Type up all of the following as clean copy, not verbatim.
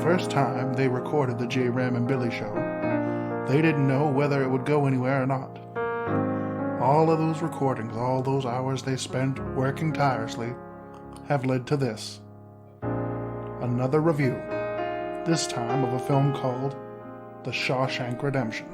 first time they recorded the J. Ram and Billy show, they didn't know whether it would go anywhere or not. All of those recordings, all those hours they spent working tirelessly, have led to this. Another review, this time of a film called The Shawshank Redemption.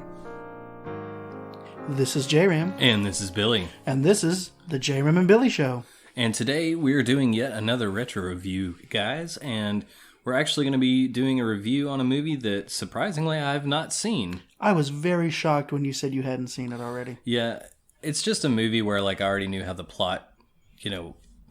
This is J-Ram. And this is Billy. And this is the J-Ram and Billy Show. And today we're doing yet another retro review, guys. And we're actually going to be doing a review on a movie that, surprisingly, I've not seen. I was very shocked when you said you hadn't seen it already. Yeah, it's just a movie where, I already knew how the plot,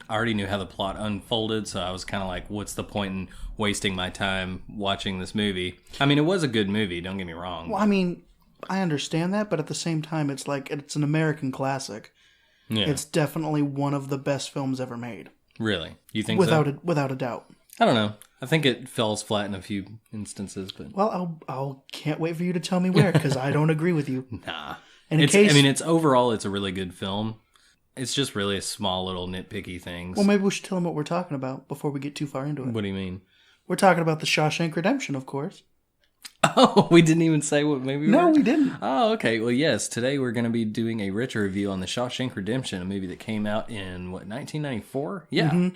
unfolded. So I was kind of like, what's the point in wasting my time watching this movie? I mean, it was a good movie, don't get me wrong. Well, I mean, I understand that, but at the same time, it's like, it's an American classic. Yeah. It's definitely one of the best films ever made. Really? You think so? Without a doubt. I don't know. I think it falls flat in a few instances, but I'll can't wait for you to tell me where, because I don't agree with you. Nah. It's overall, it's a really good film. It's just really a small little nitpicky things. Well, maybe we should tell them what we're talking about before we get too far into it. What do you mean? We're talking about the Shawshank Redemption, of course. Oh, we didn't even say what movie No, we didn't. Oh, okay. Well, yes. Today we're going to be doing a retro review on The Shawshank Redemption, a movie that came out in, 1994? Yeah. Mm-hmm.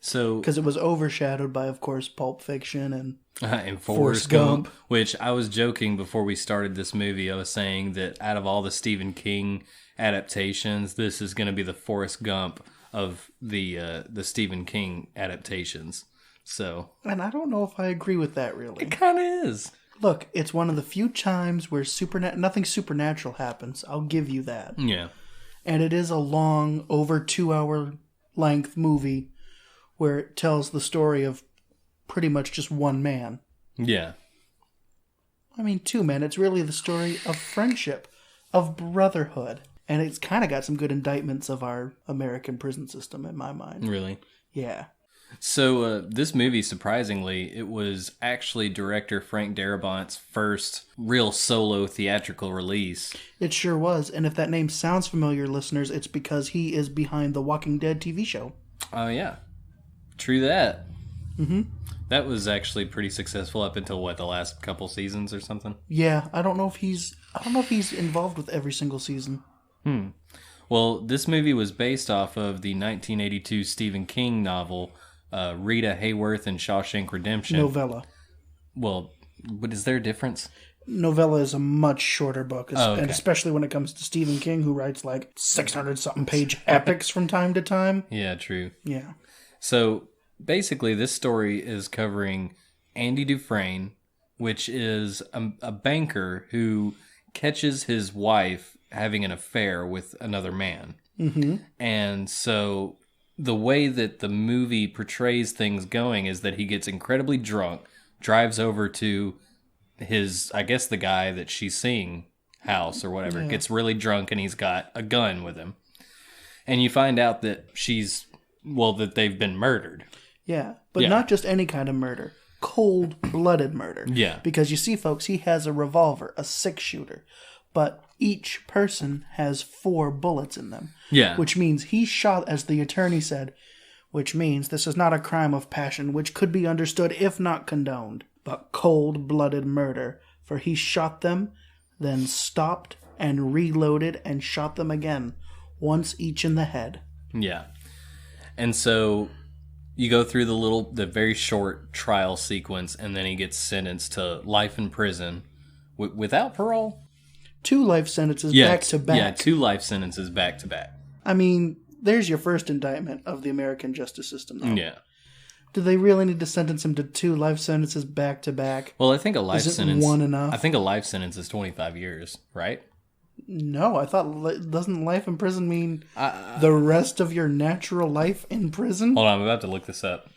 So, because it was overshadowed by, of course, Pulp Fiction and Forrest Gump. Which I was joking before we started this movie. I was saying that out of all the Stephen King adaptations, this is going to be the Forrest Gump of the Stephen King adaptations. So, and I don't know if I agree with that, really. It kind of is. Look, it's one of the few times where nothing supernatural happens. I'll give you that. Yeah. And it is a long, over 2-hour length movie where it tells the story of pretty much just one man. Yeah. I mean, 2 men. It's really the story of friendship, of brotherhood. And it's kind of got some good indictments of our American prison system in my mind. Really? Yeah. So this movie, surprisingly, it was actually director Frank Darabont's first real solo theatrical release. It sure was. And if that name sounds familiar, listeners, it's because he is behind the Walking Dead TV show. Oh, yeah. True that. Mm-hmm. That was actually pretty successful up until, the last couple seasons or something? Yeah, I don't know if he's involved with every single season. Well, this movie was based off of the 1982 Stephen King novel, Rita Hayworth and Shawshank Redemption. Novella. Well, but is there a difference? Novella is a much shorter book, okay. And especially when it comes to Stephen King, who writes 600-something page epics from time to time. Yeah, true. Yeah. So, basically, this story is covering Andy Dufresne, which is a banker who catches his wife having an affair with another man. Mm-hmm. And so the way that the movie portrays things going is that he gets incredibly drunk, drives over to his, I guess the guy that she's seeing house or whatever, gets really drunk, and he's got a gun with him. And you find out that that they've been murdered. Yeah, but not just any kind of murder. Cold-blooded murder. Yeah. Because you see, folks, he has a revolver, a 6-shooter. But each person has 4 bullets in them. Yeah. Which means he shot, as the attorney said, which means this is not a crime of passion, which could be understood if not condoned, but cold-blooded murder. For he shot them, then stopped and reloaded and shot them again, once each in the head. Yeah. And so you go through the very short trial sequence, and then he gets sentenced to life in prison without parole. 2 life sentences back to back. Yeah, 2 life sentences back to back. I mean, there's your first indictment of the American justice system, though. Yeah. Do they really need to sentence him to 2 life sentences back to back? Well, I think a life sentence... one enough? I think a life sentence is 25 years, right? No, I thought... Doesn't life in prison mean the rest of your natural life in prison? Hold on, I'm about to look this up.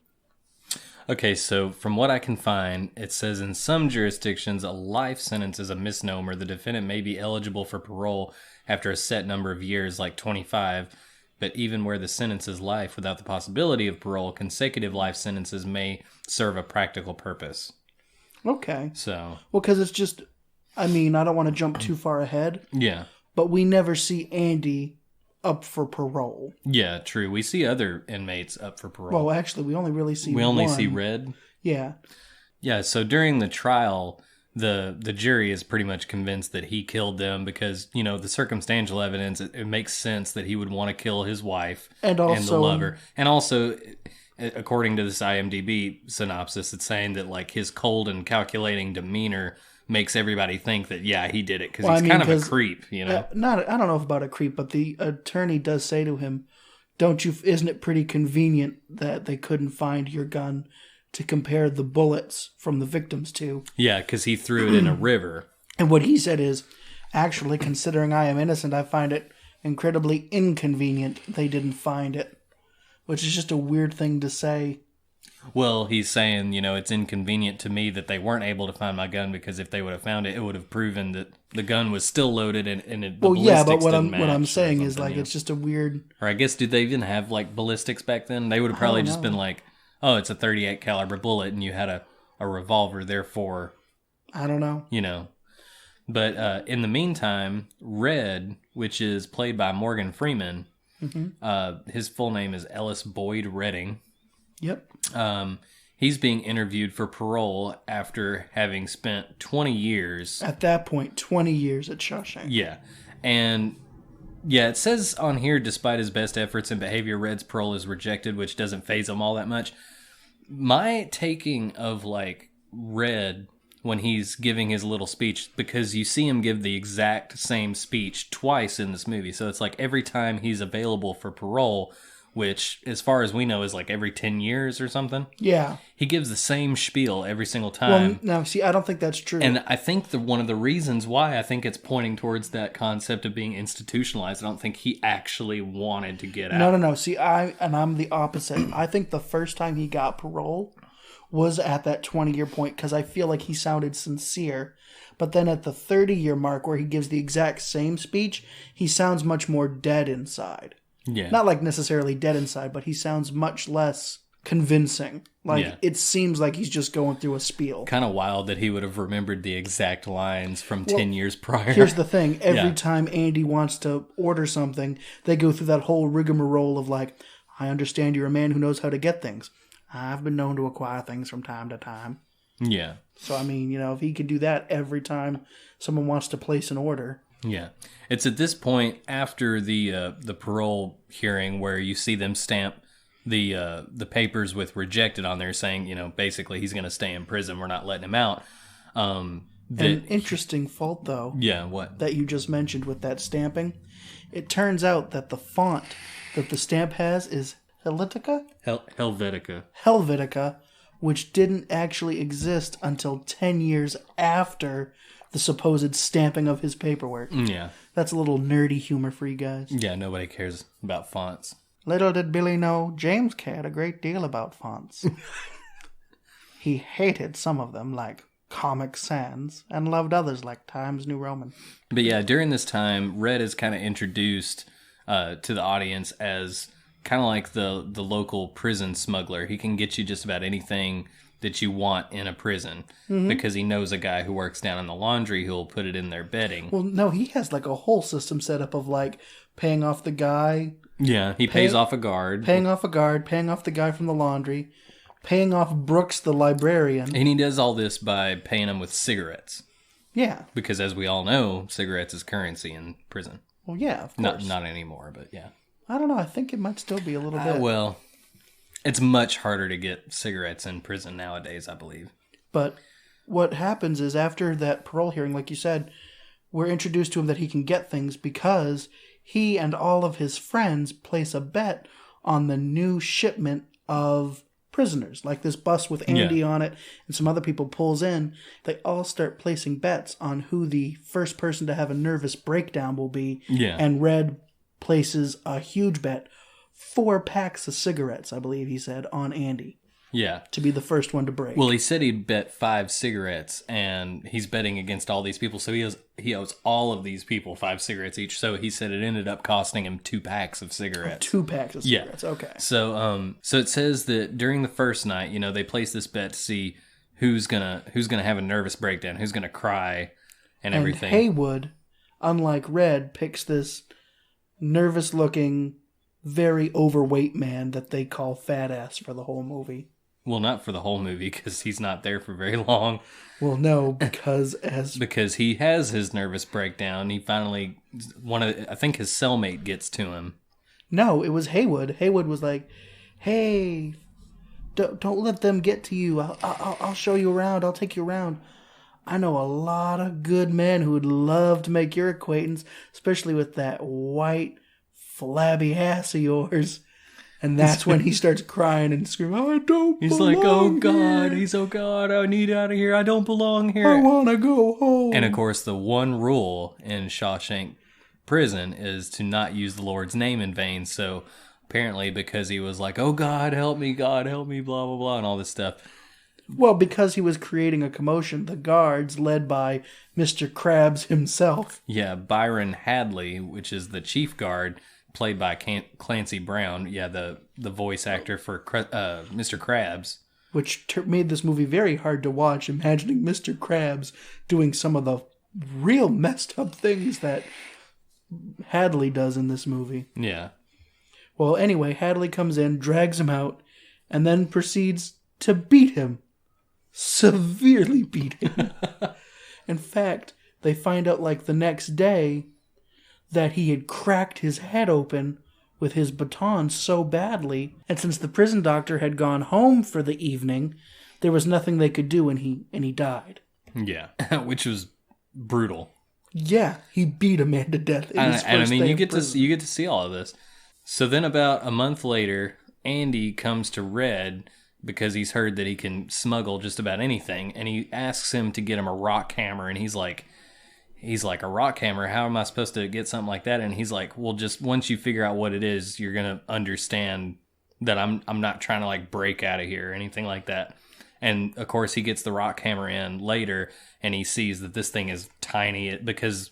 Okay, so from what I can find, it says in some jurisdictions, a life sentence is a misnomer. The defendant may be eligible for parole after a set number of years, like 25, but even where the sentence is life without the possibility of parole, consecutive life sentences may serve a practical purpose. Okay. So... Well, because it's just... I mean, I don't want to jump too far ahead. Yeah. But we never see Andy up for parole. Yeah, true. We see other inmates up for parole. Well, actually, we only really see one. We only see Red? Yeah. Yeah, so during the trial, the jury is pretty much convinced that he killed them because, the circumstantial evidence, it makes sense that he would want to kill his wife And the also- lover. And also, according to this IMDb synopsis, it's saying that, like, his cold and calculating demeanor makes everybody think that, yeah, he did it because he's kind of a creep, I don't know about a creep, but the attorney does say to him, isn't it pretty convenient that they couldn't find your gun to compare the bullets from the victims to? Yeah, because he threw it in a river. And what he said is, actually, considering I am innocent, I find it incredibly inconvenient they didn't find it. Which is just a weird thing to say. Well, he's saying, it's inconvenient to me that they weren't able to find my gun because if they would have found it, it would have proven that the gun was still loaded and the ballistics but what didn't I'm match saying is, like, yeah. it's just a weird... Or I guess, did they even have, like, ballistics back then? They would have probably just been like, oh, it's a 38 caliber bullet and you had a revolver, therefore... I don't know. But in the meantime, Red, which is played by Morgan Freeman, his full name is Ellis Boyd Redding. Yep. He's being interviewed for parole after having spent 20 years. At that point, 20 years at Shawshank. Yeah. And yeah, it says on here, despite his best efforts and behavior, Red's parole is rejected, which doesn't faze him all that much. My taking of, like, Red when he's giving his little speech, because you see him give the exact same speech twice in this movie. So it's like every time he's available for parole, which, as far as we know, is like every 10 years or something. Yeah. He gives the same spiel every single time. Well, no, see, I don't think that's true. And I think one of the reasons why I think it's pointing towards that concept of being institutionalized, I don't think he actually wanted to get out. No. See, I'm the opposite. I think the first time he got parole was at that 20-year point because I feel like he sounded sincere. But then at the 30-year mark where he gives the exact same speech, he sounds much more dead inside. Yeah. Not like necessarily dead inside, but he sounds much less convincing. Like, It seems like he's just going through a spiel. Kind of wild that he would have remembered the exact lines from 10 years prior. Here's the thing. Every time Andy wants to order something, they go through that whole rigmarole of like, I understand you're a man who knows how to get things. I've been known to acquire things from time to time. Yeah. So, I mean, if he could do that every time someone wants to place an order. Yeah. It's at this point after the parole hearing where you see them stamp the papers with rejected on there saying, basically he's going to stay in prison. We're not letting him out. An interesting fault, though. Yeah, what? That you just mentioned with that stamping. It turns out that the font that the stamp has is Helvetica? Helvetica, which didn't actually exist until 10 years after the supposed stamping of his paperwork. Yeah. That's a little nerdy humor for you guys. Yeah, nobody cares about fonts. Little did Billy know, James cared a great deal about fonts. He hated some of them, like Comic Sans, and loved others like Times New Roman. But yeah, during this time, Red is kind of introduced to the audience as kind of like the local prison smuggler. He can get you just about anything that you want in a prison because he knows a guy who works down in the laundry who'll put it in their bedding. Well, no, he has like a whole system set up of like paying off the guy. Yeah, he pays off a guard. Paying off the guy from the laundry, paying off Brooks the librarian. And he does all this by paying him with cigarettes. Yeah. Because as we all know, cigarettes is currency in prison. Well, yeah, of course. Not anymore, but yeah. I don't know. I think it might still be a little bit. Well, it's much harder to get cigarettes in prison nowadays, I believe. But what happens is after that parole hearing, like you said, we're introduced to him that he can get things because he and all of his friends place a bet on the new shipment of prisoners. Like this bus with Andy on it and some other people pulls in. They all start placing bets on who the first person to have a nervous breakdown will be. Yeah. And Red places a huge bet, 4 packs of cigarettes, I believe he said, on Andy. Yeah. To be the first one to break. Well, he said he'd bet 5 cigarettes, and he's betting against all these people, so he owes all of these people 5 cigarettes each. So he said it ended up costing him 2 packs of cigarettes. 2 packs of cigarettes, okay. So it says that during the first night, they place this bet to see who's gonna have a nervous breakdown, who's gonna cry, and everything. Haywood, unlike Red, picks this nervous-looking, very overweight man that they call Fat Ass for the whole movie. Well, not for the whole movie, because he's not there for very long. Well, no, because Because he has his nervous breakdown. He finally, I think his cellmate gets to him. No, it was Haywood. Haywood was like, "Hey, don't let them get to you. I'll show you around. I'll take you around. I know a lot of good men who would love to make your acquaintance, especially with that white, flabby ass of yours." And that's when he starts crying and screaming, "I don't He's belong like, oh God, here. oh God, I need out of here. I don't belong here. I want to go home." And of course, the one rule in Shawshank Prison is to not use the Lord's name in vain. So apparently, because he was like, oh God, help me, blah, blah, blah, and all this stuff. Well, because he was creating a commotion, the guards, led by Mr. Krabs himself. Yeah, Byron Hadley, which is the chief guard, played by Clancy Brown. Yeah, the voice actor for Mr. Krabs. Which made this movie very hard to watch, imagining Mr. Krabs doing some of the real messed up things that Hadley does in this movie. Yeah. Well, anyway, Hadley comes in, drags him out, and then proceeds to beat him. Severely beat him. In fact, they find out like the next day that he had cracked his head open with his baton so badly, and since the prison doctor had gone home for the evening, there was nothing they could do, and he died. Yeah, which was brutal. Yeah, he beat a man to death. And I mean, you get to see all of this. So then, about a month later, Andy comes to Red because he's heard that he can smuggle just about anything, and he asks him to get him a rock hammer, and he's like, a rock hammer? How am I supposed to get something like that? And he's like, well, just once you figure out what it is, you're gonna understand that I'm not trying to like break out of here or anything like that. And of course, he gets the rock hammer in later, and he sees that this thing is tiny because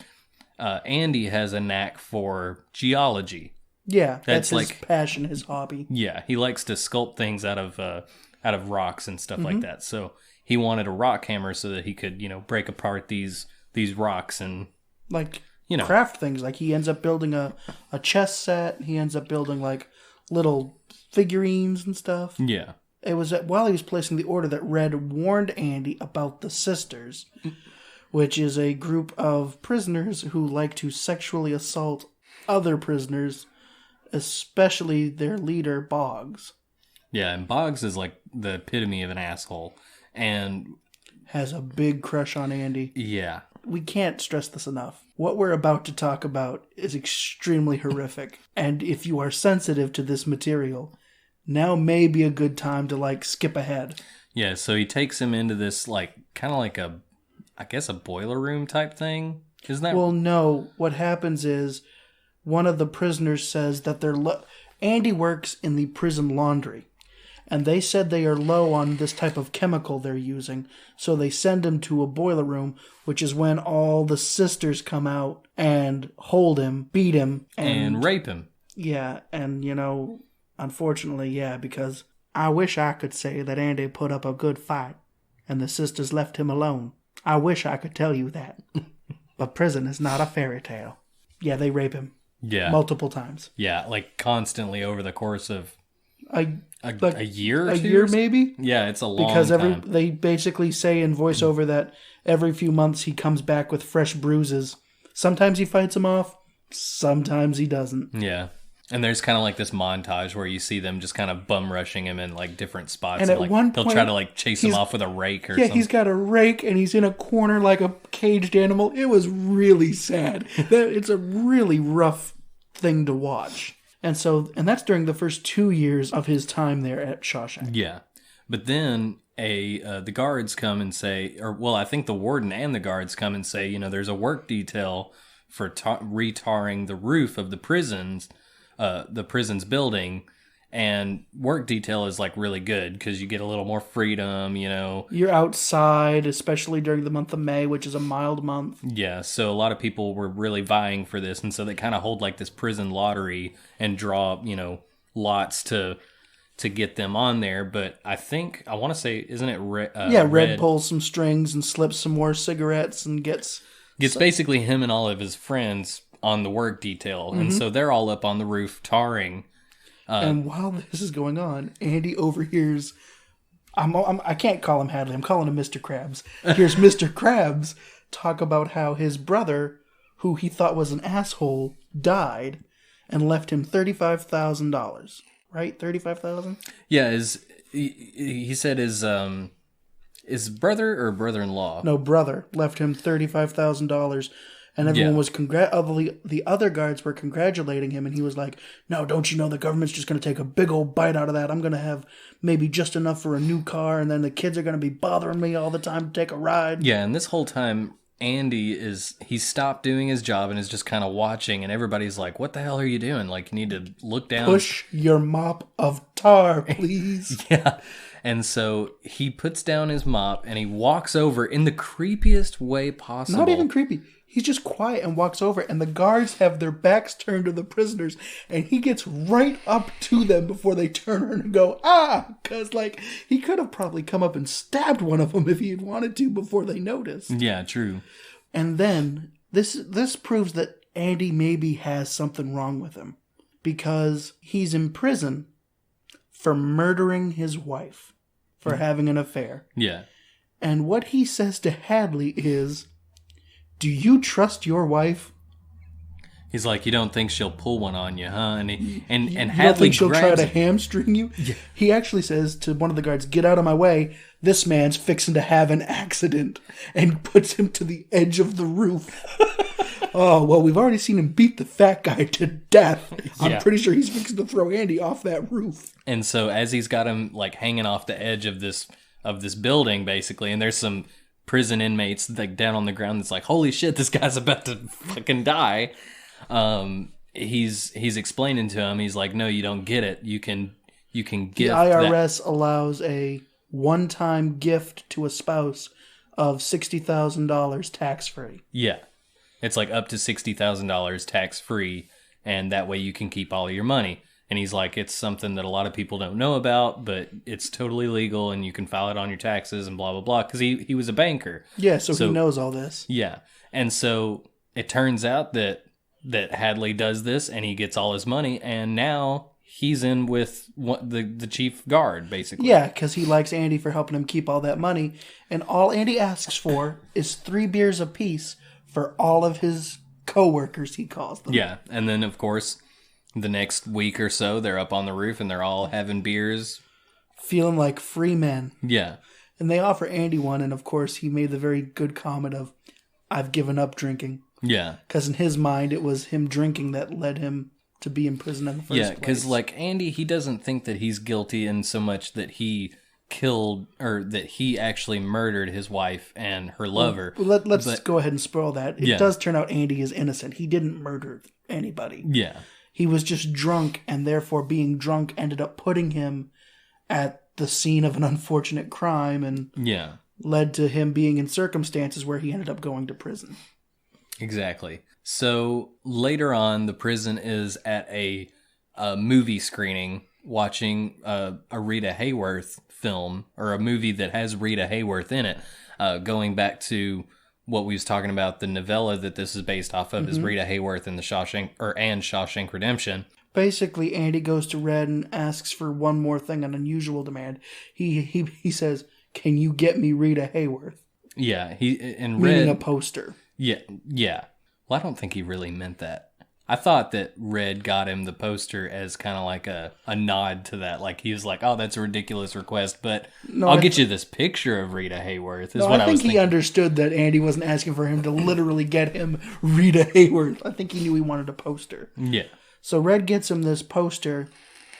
Andy has a knack for geology. Yeah, that's his passion, his hobby. Yeah, he likes to sculpt things out of rocks and stuff like that. So he wanted a rock hammer so that he could, break apart these rocks and craft things. Like he ends up building a chess set. He ends up building like little figurines and stuff. Yeah. It was while he was placing the order that Red warned Andy about the Sisters, which is a group of prisoners who like to sexually assault other prisoners, especially their leader, Boggs. Yeah, and Boggs is like the epitome of an asshole and has a big crush on Andy. Yeah. We can't stress this enough. What we're about to talk about is extremely horrific, and if you are sensitive to this material, now may be a good time to skip ahead. Yeah, so he takes him into this kind of like a boiler room type thing. Isn't that? Well, no. What happens is one of the prisoners says that Andy works in the prison laundry, and they said they are low on this type of chemical they're using, so they send him to a boiler room, which is when all the sisters come out and hold him, beat him, and rape him. Yeah, and unfortunately, yeah, because I wish I could say that Andy put up a good fight and the sisters left him alone. I wish I could tell you that. But prison is not a fairy tale. Yeah, they rape him. Yeah. Multiple times. Yeah, constantly over the course of a year or a two? year maybe? Yeah, it's a long because time. They basically say in voiceover that every few months he comes back with fresh bruises. Sometimes he fights them off, sometimes he doesn't. Yeah. And there's kind of this montage where you see them just kind of bum rushing him in different spots. And at one point, he'll try to chase him off with a rake or something. Yeah, he's got a rake and he's in a corner like a caged animal. It was really sad. It's a really rough thing to watch. And that's during the first 2 years of his time there at Shawshank. Yeah. But then the guards come and say, I think the warden and the guards come and say, there's a work detail for retarring the roof of the prison's building, and work detail is really good because you get a little more freedom, You're outside, especially during the month of May, which is a mild month. Yeah, so a lot of people were really vying for this, and so they kind of hold this prison lottery and draw, lots to get them on there. But I want to say, isn't it Red pulls some strings and slips some more cigarettes and gets basically him and all of his friends on the work detail. And so they're all up on the roof tarring. And while this is going on, Andy overhears I can't call him Hadley. I'm calling him Mr. Krabs. Here's Mr. Krabs talk about how his brother, who he thought was an asshole, died and left him $35,000. Right? $35,000? Yeah, he said his brother or brother-in-law? No, brother left him $35,000, and everyone was the other guards were congratulating him, and he was like, "No, don't you know the government's just going to take a big old bite out of that? I'm going to have maybe just enough for a new car, and then the kids are going to be bothering me all the time to take a ride." Yeah, and this whole time, Andy he stopped doing his job and is just kind of watching, and everybody's like, "What the hell are you doing? Like, you need to look down. Push your mop of tar, please." Yeah. And so he puts down his mop and he walks over in the creepiest way possible. Not even creepy. He's just quiet and walks over, and the guards have their backs turned to the prisoners, and he gets right up to them before they turn around and go, "Ah!" Because, like, he could have probably come up and stabbed one of them if he had wanted to before they noticed. Yeah, true. And then this proves that Andy maybe has something wrong with him, because he's in prison for murdering his wife, for having an affair. Yeah. And what he says to Hadley is, "Do you trust your wife?" He's like, "You don't think she'll pull one on you, huh?" And You Hadley don't think she'll try grabs to hamstring you? Yeah. He actually says to one of the guards, "Get out of my way. This man's fixing to have an accident," and puts him to the edge of the roof. Oh, well, we've already seen him beat the fat guy to death. I'm pretty sure he's fixing to throw Andy off that roof. And so as he's got him like hanging off the edge of this building, basically, and there's some prison inmates like down on the ground that's like, "Holy shit, this guy's about to fucking die." He's explaining to him, he's like, "No, you don't get it. You can gift the IRS allows a one-time gift to a spouse of $60,000 tax-free. Yeah. It's like up to $60,000 tax-free, and that way you can keep all of your money. And he's like, it's something that a lot of people don't know about, but it's totally legal, and you can file it on your taxes and blah, blah, blah. Because he was a banker. Yeah, so he knows all this. Yeah. And so it turns out that Hadley does this, and he gets all his money, and now he's in with the chief guard, basically. Yeah, because he likes Andy for helping him keep all that money. And all Andy asks for is 3 beers apiece for all of his co-workers, he calls them. Yeah, and then, of course, the next week or so, they're up on the roof, and they're all having beers. Feeling like free men. Yeah. And they offer Andy one, and of course, he made the very good comment of, "I've given up drinking." Yeah. Because in his mind, it was him drinking that led him to be in prison in the first place. Yeah, because, like, Andy, he doesn't think that he's guilty in so much that he killed, or that he actually murdered his wife and her lover. Well, let's go ahead and spoil that. It does turn out Andy is innocent. He didn't murder anybody. Yeah. He was just drunk, and therefore being drunk ended up putting him at the scene of an unfortunate crime, and led to him being in circumstances where he ended up going to prison. Exactly. So later on, the prison is at a movie screening watching a Rita Hayworth film, or a movie that has Rita Hayworth in it. Going back to what we was talking about, the novella that this is based off of is Rita Hayworth in the Shawshank Redemption. Basically, Andy goes to Red and asks for one more thing, an unusual demand. He says, "Can you get me Rita Hayworth?" Yeah, meaning Red, a poster. Yeah. Well, I don't think he really meant that. I thought that Red got him the poster as kind of like a nod to that. Like, he was like, "Oh, that's a ridiculous request, but I'll get you this picture of Rita Hayworth," is what I was thinking. He understood that Andy wasn't asking for him to literally get him Rita Hayworth. I think he knew he wanted a poster. Yeah. So Red gets him this poster,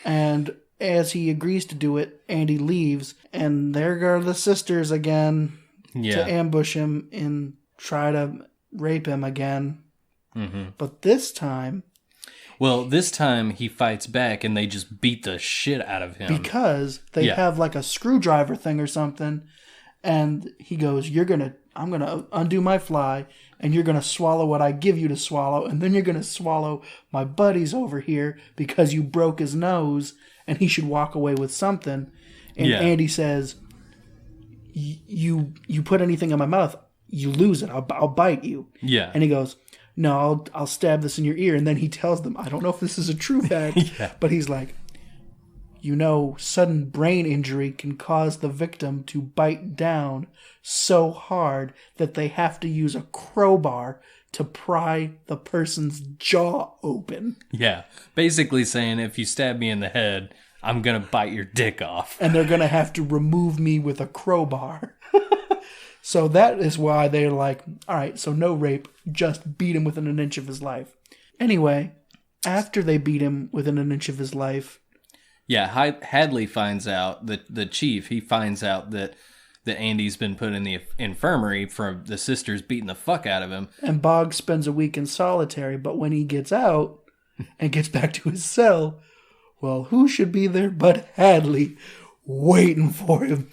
and as he agrees to do it, Andy leaves, and there go the sisters again to ambush him and try to rape him again. Mm-hmm. But this time... Well, this time he fights back, and they just beat the shit out of him. Because they have like a screwdriver thing or something, and he goes, I'm going to undo my fly, and you're going to swallow what I give you to swallow, and then you're going to swallow my buddies over here because you broke his nose, and he should walk away with something. And Andy says, you put anything in my mouth, you lose it. I'll bite you. Yeah. And he goes, "No, I'll stab this in your ear." And then he tells them, I don't know if this is a true fact, but he's like, sudden brain injury can cause the victim to bite down so hard that they have to use a crowbar to pry the person's jaw open. Yeah. Basically saying, if you stab me in the head, I'm going to bite your dick off. And they're going to have to remove me with a crowbar. So that is why they're like, all right, so no rape, just beat him within an inch of his life. Anyway, after they beat him within an inch of his life... Yeah, Hadley finds out, the chief, he finds out that Andy's been put in the infirmary from the sisters beating the fuck out of him. And Boggs spends a week in solitary, but when he gets out and gets back to his cell, well, who should be there but Hadley waiting for him?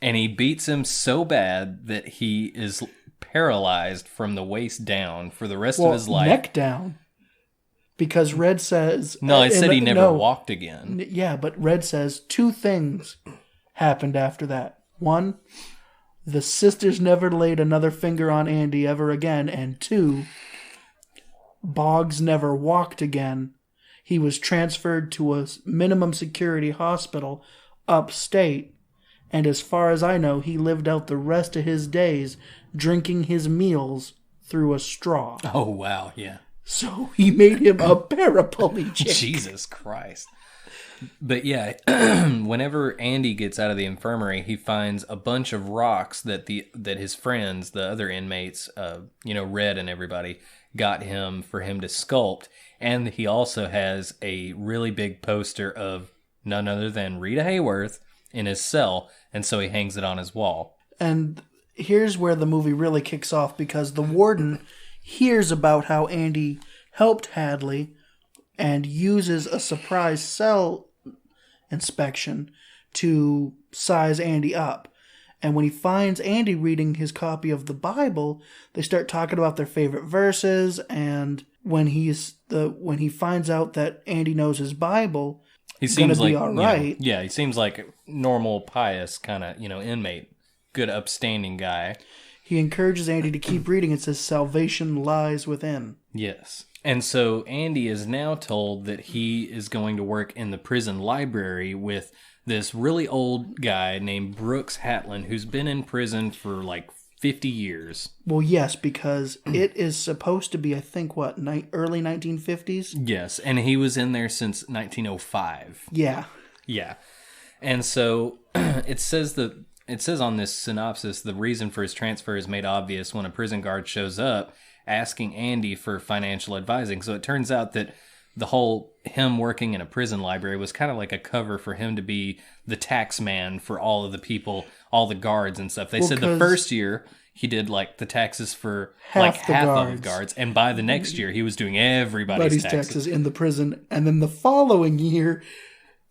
And he beats him so bad that he is paralyzed from the waist down for the rest of his life. Neck down. Because Red says... No, I said he never walked again. Yeah, but Red says 2 things happened after that. 1, the sisters never laid another finger on Andy ever again. And 2, Boggs never walked again. He was transferred to a minimum security hospital upstate. And as far as I know, he lived out the rest of his days drinking his meals through a straw. Oh, wow, yeah. So he made him a paraplegic. Jesus Christ. But yeah, whenever Andy gets out of the infirmary, he finds a bunch of rocks that his friends, the other inmates, Red and everybody, got him for him to sculpt. And he also has a really big poster of none other than Rita Hayworth in his cell, and so he hangs it on his wall. And here's where the movie really kicks off, because the warden hears about how Andy helped Hadley and uses a surprise cell inspection to size Andy up. And when he finds Andy reading his copy of the Bible, they start talking about their favorite verses. And when he finds out that Andy knows his Bible, he seems like, be all right. He seems like a normal, pious kind of, inmate, good, upstanding guy. He encourages Andy to keep reading. It says, salvation lies within. Yes. And so Andy is now told that he is going to work in the prison library with this really old guy named Brooks Hatlin, who's been in prison for like 50 years. Well, yes, because it is supposed to be, I think, early 1950s? Yes, and he was in there since 1905. Yeah. Yeah. And so it says on this synopsis, the reason for his transfer is made obvious when a prison guard shows up asking Andy for financial advising. So it turns out that the whole him working in a prison library was kind of like a cover for him to be the tax man for all of the people, all the guards and stuff. They said the first year he did like the taxes for half of the guards, and by the next year he was doing everybody's taxes in the prison. And then the following year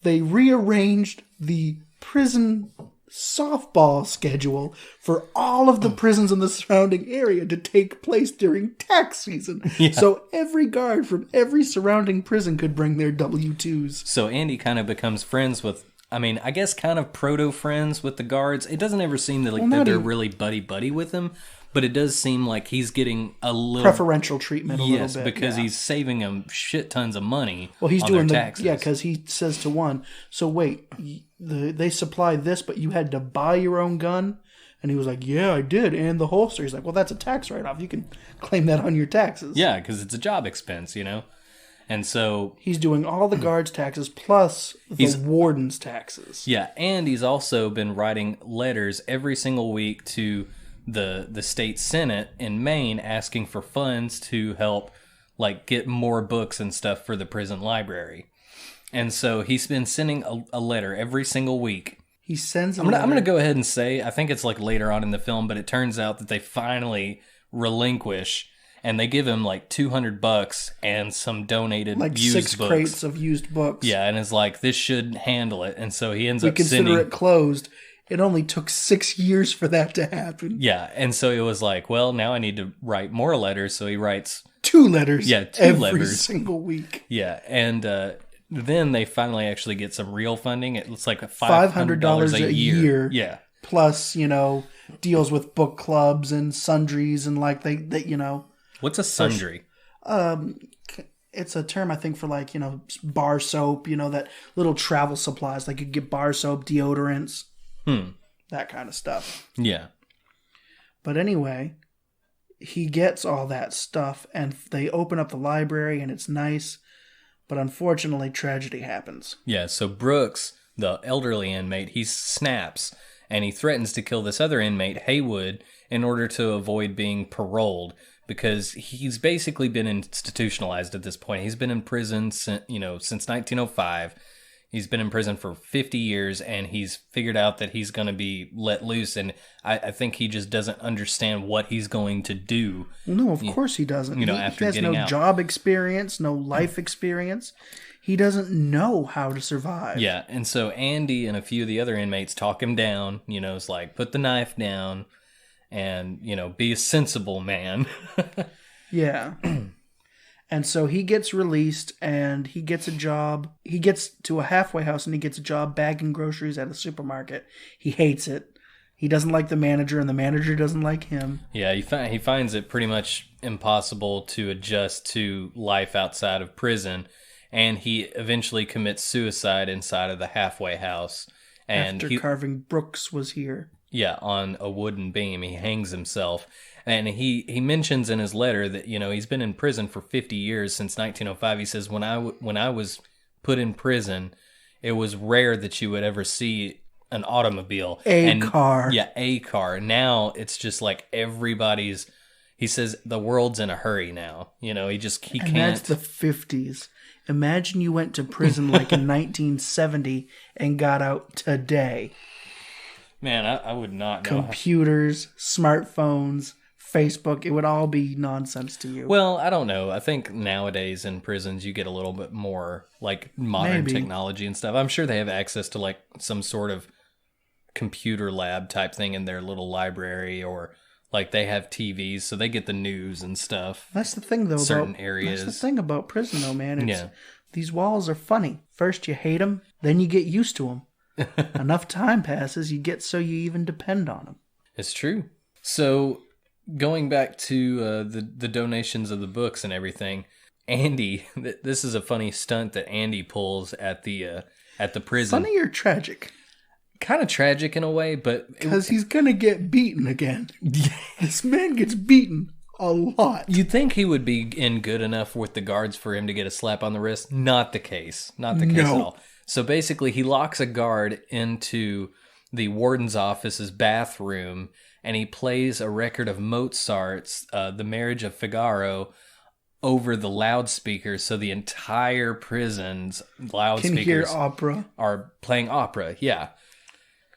they rearranged the prison softball schedule for all of the prisons in the surrounding area to take place during tax season. Yeah. So every guard from every surrounding prison could bring their W-2s. So Andy kind of becomes friends with, I guess kind of proto-friends with the guards. It doesn't ever seem that they're really buddy-buddy with him, but it does seem like he's getting a little... preferential treatment a little bit. Yes, because he's saving them shit tons of money he's on doing their taxes. Yeah, because he says to one, so wait, they supply this, but you had to buy your own gun? And he was like, yeah, I did, and the holster. He's like, well, that's a tax write-off. You can claim that on your taxes. Yeah, because it's a job expense, And so... he's doing all the guards' taxes plus the warden's taxes. Yeah, and he's also been writing letters every single week to the state senate in Maine asking for funds to help get more books and stuff for the prison library. And so he's been sending a letter every single week. He sends I'm going to go ahead and say, I think it's later on in the film, but it turns out that they finally relinquish, and they give him $200 and some donated used 6 books. Crates of used books. Yeah, and it's this should handle it. And so he ends up sending... consider it closed. It only took 6 years for that to happen. Yeah, and so it was well, now I need to write more letters. So he writes 2 letters. Yeah, 2 every letters single week. Yeah, and then they finally actually get some real funding. It's $500 a year. Yeah, plus deals with book clubs and sundries and they. What's a sundry? it's a term, I think, for like, bar soap, that little travel supplies. Like you get bar soap, deodorants, that kind of stuff. Yeah. But anyway, he gets all that stuff and they open up the library and it's nice. But unfortunately, tragedy happens. Yeah, so Brooks, the elderly inmate, he snaps and he threatens to kill this other inmate, Haywood, in order to avoid being paroled because he's basically been institutionalized at this point. He's been in prison since 1905. He's been in prison for 50 years and he's figured out that he's going to be let loose. And I think he just doesn't understand what he's going to do. No, of course he doesn't. After he has getting no out. Job experience, no life experience. He doesn't know how to survive. Yeah, and so Andy and a few of the other inmates talk him down. It's like, put the knife down and, be a sensible man. Yeah. And so he gets released and he gets a job. He gets to a halfway house and he gets a job bagging groceries at a supermarket. He hates it. He doesn't like the manager and the manager doesn't like him. Yeah, he finds it pretty much impossible to adjust to life outside of prison. And he eventually commits suicide inside of the halfway house. And After carving Brooks was here. Yeah, on a wooden beam. He hangs himself. And he mentions in his letter that, he's been in prison for 50 years since 1905. He says, when I was put in prison, it was rare that you would ever see an automobile. Car. Yeah, a car. Now it's just like everybody's... He says the world's in a hurry now. He can't... And that's the 50s. Imagine you went to prison like in 1970 and got out today. Man, I would not know. Computers, smartphones, Facebook, it would all be nonsense to you. Well, I don't know. I think nowadays in prisons you get a little bit more like modern technology and stuff. I'm sure they have access to like some sort of computer lab type thing in their little library, or like they have TVs so they get the news and stuff. That's the thing though. Certain areas. That's the thing about prison though, man. These walls are funny. First you hate them, then you get used to them. Enough time passes, you get so you even depend on them. It's true. So going back to the donations of the books and everything, Andy, this is a funny stunt that Andy pulls at the prison. Funny or tragic? Kind of tragic in a way, but... Because he's going to get beaten again. This man gets beaten a lot. You'd think he would be in good enough with the guards for him to get a slap on the wrist. Not the case. Not the case at all. So basically, he locks a guard into the warden's office's bathroom, and he plays a record of Mozart's The Marriage of Figaro over the loudspeakers, so the entire prison's loudspeakers can hear opera. Are playing opera. Yeah.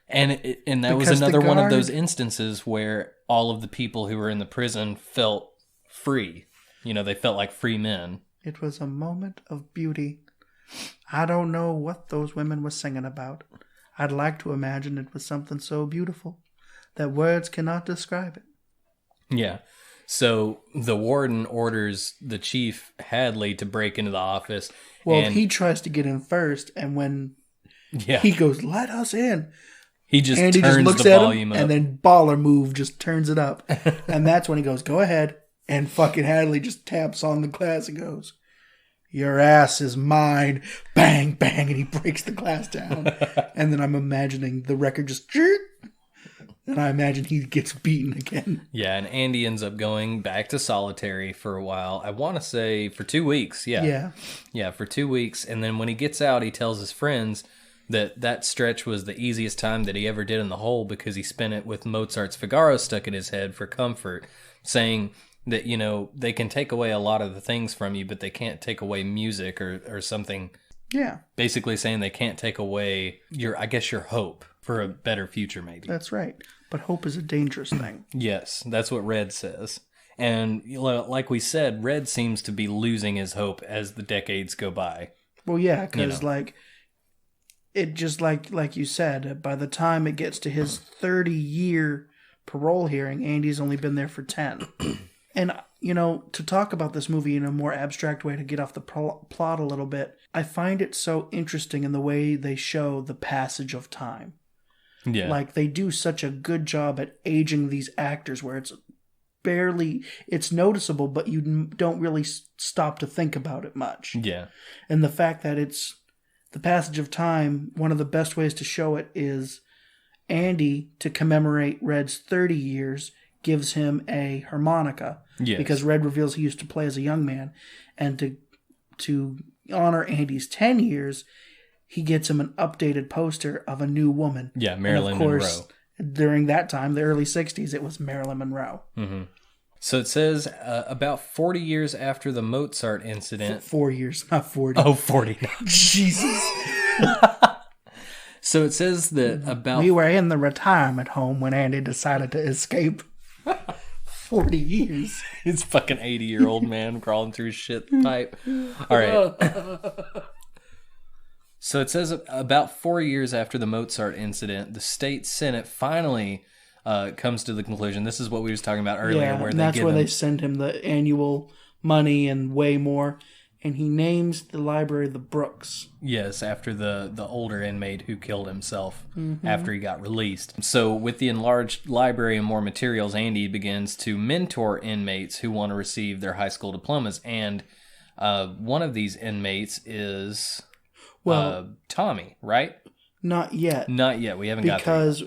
And that was another one of those instances where all of the people who were in the prison felt free. They felt like free men. It was a moment of beauty. I don't know what those women were singing about. I'd like to imagine it was something so beautiful that words cannot describe it. Yeah. So the warden orders the chief, Hadley, to break into the office. Well, he tries to get in first, and when he goes, "Let us in," He just Andy turns just looks the at volume him, up. and then baller move just turns it up. And that's when he goes, "Go ahead." And fucking Hadley just taps on the glass and goes, "Your ass is mine." Bang, bang, and he breaks the glass down. And then I'm imagining the record just... And I imagine he gets beaten again. Yeah, and Andy ends up going back to solitary for a while. I want to say for 2 weeks. Yeah, for 2 weeks. And then when he gets out, he tells his friends that stretch was the easiest time that he ever did in the hole because he spent it with Mozart's Figaro stuck in his head for comfort, saying that, they can take away a lot of the things from you, but they can't take away music or something. Yeah. Basically saying they can't take away your hope for a better future, maybe. That's right. But hope is a dangerous thing. Yes, that's what Red says. And like we said, Red seems to be losing his hope as the decades go by. Well, yeah, because it just like you said, by the time it gets to his 30-year parole hearing, Andy's only been there for 10. And, to talk about this movie in a more abstract way, to get off the plot a little bit, I find it so interesting in the way they show the passage of time. Yeah. Like, they do such a good job at aging these actors where it's barely, it's noticeable, but you don't really stop to think about it much. Yeah. And the fact that it's the passage of time, one of the best ways to show it is Andy, to commemorate Red's 30 years, gives him a harmonica. Yes. Because Red reveals he used to play as a young man. And to honor Andy's 10 years, he gets him an updated poster of a new woman. Yeah, Marilyn and of course, Monroe. During that time, the early 60s, it was Marilyn Monroe. Mm-hmm. So it says about 40 years after the Mozart incident. 4 years, not 40. Oh, 40. Jesus. So it says that about... We were in the retirement home when Andy decided to escape. 40 years. It's fucking 80-year-old man crawling through shit pipe. All right. So it says about 4 years after the Mozart incident, the state Senate finally comes to the conclusion. This is what we was talking about earlier. Yeah, where and they that's give where him, they send him the annual money and way more. And he names the library the Brooks. Yes, after the older inmate who killed himself after he got released. So with the enlarged library and more materials, Andy begins to mentor inmates who want to receive their high school diplomas. And one of these inmates is Tommy, right? Not yet. Not yet. We haven't got there. Because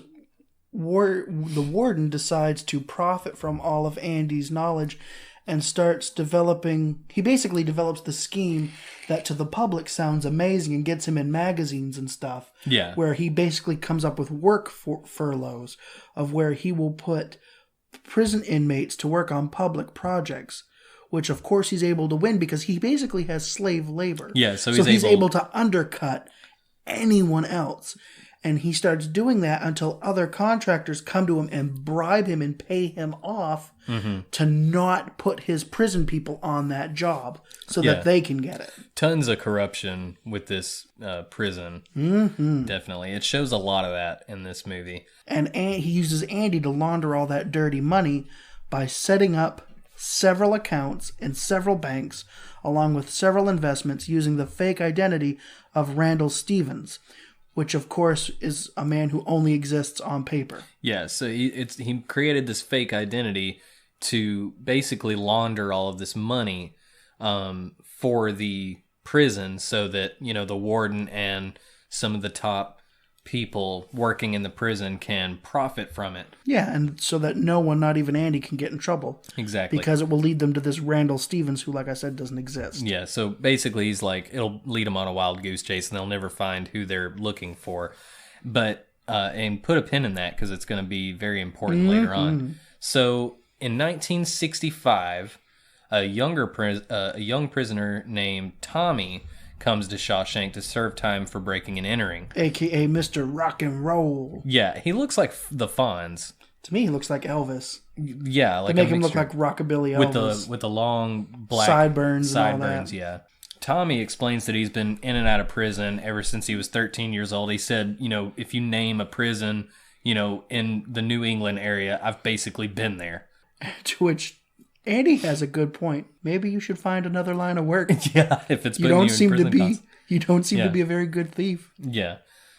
the warden decides to profit from all of Andy's knowledge and starts developing... He basically develops the scheme that to the public sounds amazing and gets him in magazines and stuff. Yeah. Where he basically comes up with work furloughs of where he will put prison inmates to work on public projects, which of course he's able to win because he basically has slave labor. Yeah, so he's able to undercut anyone else. And he starts doing that until other contractors come to him and bribe him and pay him off to not put his prison people on that job so that they can get it. Tons of corruption with this prison. Mm-hmm. Definitely. It shows a lot of that in this movie. And he uses Andy to launder all that dirty money by setting up several accounts in several banks along with several investments using the fake identity of Randall Stevens, which, of course, is a man who only exists on paper. Yeah, so he created this fake identity to basically launder all of this money for the prison so that, the warden and some of the top people working in the prison can profit from it. Yeah, and so that no one, not even Andy, can get in trouble. Exactly. Because it will lead them to this Randall Stevens who, like I said, doesn't exist. Yeah, so basically he's like, it'll lead them on a wild goose chase and they'll never find who they're looking for. But, and put a pin in that because it's going to be very important later on. So in 1965, a young prisoner named Tommy comes to Shawshank to serve time for breaking and entering. A.K.A. Mr. Rock and Roll. Yeah, he looks like the Fonz. To me, he looks like Elvis. Yeah, like they make him look like Rockabilly Elvis. With the long black sideburns and all that. Yeah. Tommy explains that he's been in and out of prison ever since he was 13 years old. He said, if you name a prison, in the New England area, I've basically been there. To which Andy has a good point. Maybe you should find another line of work. Yeah, if it's you don't seem to be a very good thief. Yeah.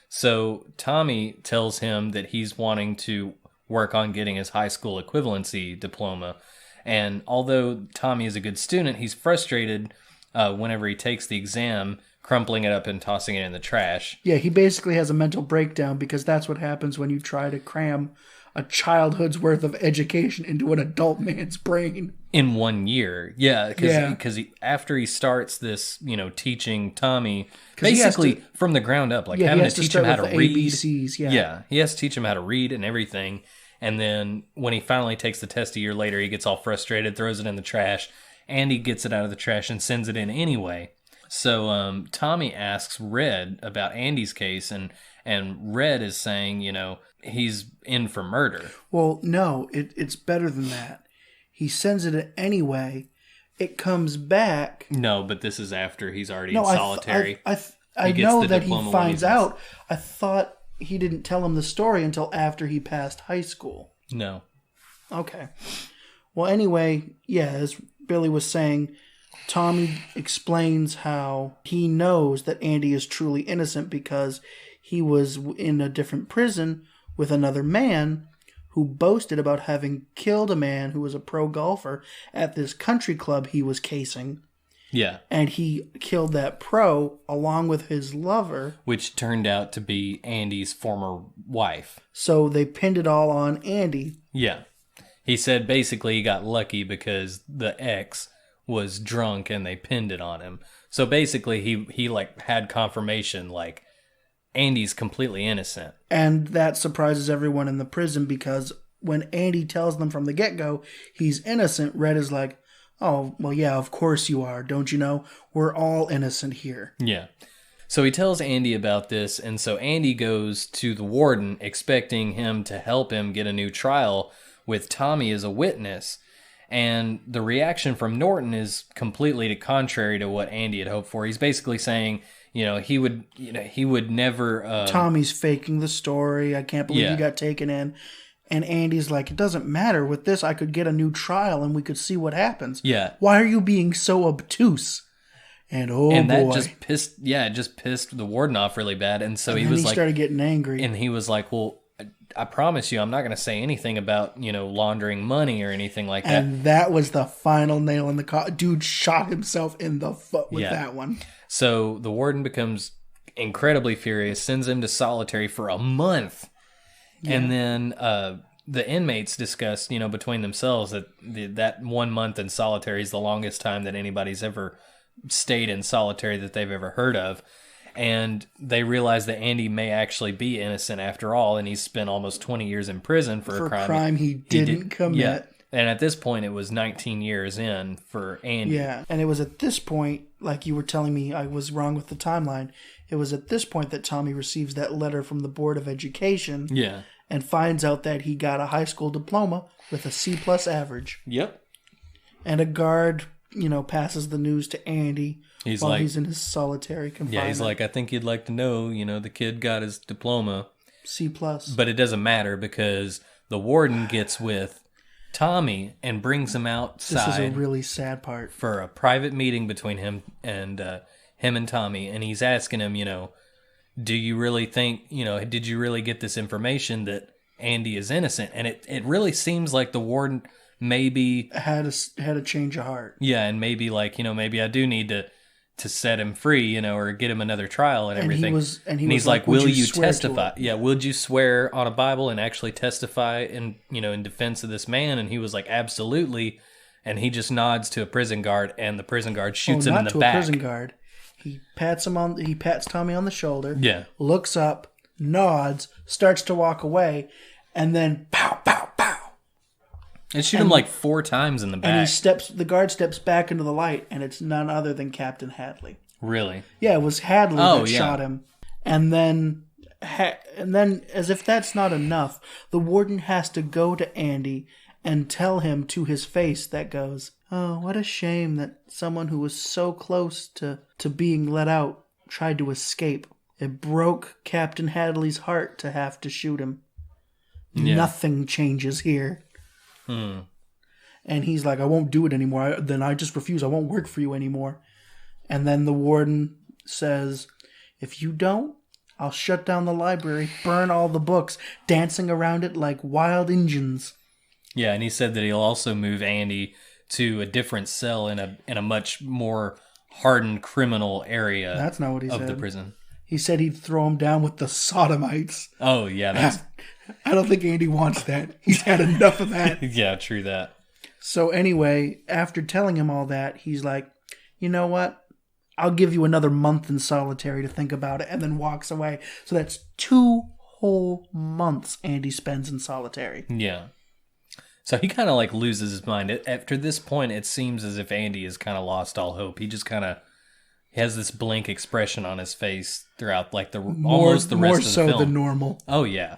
So Tommy tells him that he's wanting to work on getting his high school equivalency diploma. And although Tommy is a good student, he's frustrated whenever he takes the exam, crumpling it up and tossing it in the trash. Yeah, he basically has a mental breakdown because that's what happens when you try to cram a childhood's worth of education into an adult man's brain. In 1 year. Yeah, because after he starts this, teaching Tommy, basically from the ground up, like having to teach him how to read. ABCs, yeah, he has to teach him how to read and everything. And then when he finally takes the test a year later, he gets all frustrated, throws it in the trash, and he gets it out of the trash and sends it in anyway. So Tommy asks Red about Andy's case, and Red is saying, he's in for murder. Well, no, it's better than that. He sends it anyway. It comes back. No, but this is after he's already in solitary. I know that he finds out. I thought he didn't tell him the story until after he passed high school. No. Okay. Well, anyway, yeah, as Billy was saying, Tommy explains how he knows that Andy is truly innocent because he was in a different prison with another man who boasted about having killed a man who was a pro golfer at this country club he was casing. Yeah. And he killed that pro along with his lover. Which turned out to be Andy's former wife. So they pinned it all on Andy. Yeah. He said basically he got lucky because the ex was drunk and they pinned it on him. So basically he like had confirmation like Andy's completely innocent. And that surprises everyone in the prison because when Andy tells them from the get-go he's innocent, Red is like, oh, well, yeah, of course you are. Don't you know? We're all innocent here. Yeah. So he tells Andy about this, and so Andy goes to the warden expecting him to help him get a new trial with Tommy as a witness. And the reaction from Norton is completely contrary to what Andy had hoped for. He's basically saying, he would never... Tommy's faking the story. I can't believe you got taken in. And Andy's like, it doesn't matter. With this, I could get a new trial and we could see what happens. Yeah. Why are you being so obtuse? And that just pissed the warden off really bad. And so he started getting angry. And he was like, well, I promise you, I'm not going to say anything about, laundering money or anything like that. And that was the final nail in the coffin. Dude shot himself in the foot with that one. So the warden becomes incredibly furious, sends him to solitary for a month. Yeah. And then the inmates discussed, between themselves that that 1 month in solitary is the longest time that anybody's ever stayed in solitary that they've ever heard of. And they realize that Andy may actually be innocent after all, and he's spent almost 20 years in prison for a crime he didn't commit. Yeah. And at this point, it was 19 years in for Andy. Yeah, and it was at this point, like you were telling me I was wrong with the timeline, it was at this point that Tommy receives that letter from the Board of Education. Yeah. And finds out that he got a high school diploma with a C+ average. Yep. And a guard, passes the news to Andy while he's in his solitary confinement. Yeah, he's like, I think you'd like to know, the kid got his diploma. C+. But it doesn't matter because the warden gets with Tommy and brings him outside. This is a really sad part. For a private meeting between him and Tommy. And he's asking him, do you really think, did you really get this information that Andy is innocent? And it really seems like the warden maybe had a change of heart. Yeah, and maybe maybe I do need to set him free, or get him another trial and everything. And he's like, will you testify? Yeah, would you swear on a Bible and actually testify in defense of this man? And he was like, absolutely. And he just nods to a prison guard, and the prison guard shoots him in the back. Not to a prison guard. He pats Tommy on the shoulder. Yeah. Looks up, nods, starts to walk away, and then pow, pow, pow. And shoot him like 4 times in the back. And the guard steps back into the light, and it's none other than Captain Hadley. Really? Yeah, it was Hadley that shot him. And then, as if that's not enough, the warden has to go to Andy and tell him to his face that goes, oh, what a shame that someone who was so close to being let out tried to escape. It broke Captain Hadley's heart to have to shoot him. Yeah. Nothing changes here. And he's like, I won't do it anymore. Then I just refuse. I won't work for you anymore. And then the warden says, if you don't, I'll shut down the library, burn all the books, dancing around it like wild Injuns. Yeah, and he said that he'll also move Andy to a different cell in a much more hardened criminal area. That's not what he said. Of the prison. He said he'd throw him down with the sodomites. Oh, yeah. I don't think Andy wants that. He's had enough of that. Yeah, true that. So anyway, after telling him all that, he's like, you know what? I'll give you another month in solitary to think about it, and then walks away. So that's 2 whole months Andy spends in solitary. Yeah. So he kind of loses his mind. After this point, it seems as if Andy has kind of lost all hope. He just kind of has this blank expression on his face throughout almost the rest of the film. More so than normal. Oh, yeah.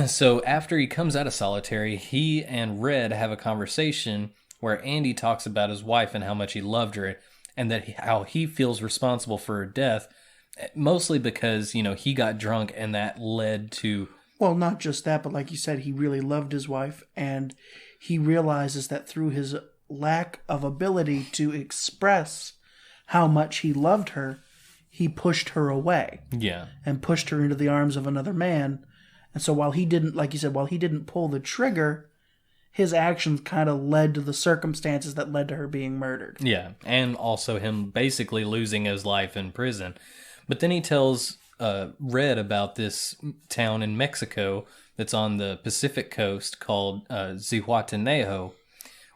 So after he comes out of solitary, he and Red have a conversation where Andy talks about his wife and how much he loved her, and how he feels responsible for her death, mostly because, he got drunk and that led to... Well, not just that, but like you said, he really loved his wife, and he realizes that through his lack of ability to express how much he loved her, he pushed her away. Yeah. And pushed her into the arms of another man. And so while he didn't, like you said, while he didn't pull the trigger, his actions kind of led to the circumstances that led to her being murdered. Yeah, and also him basically losing his life in prison. But then he tells Red about this town in Mexico that's on the Pacific coast called Zihuatanejo,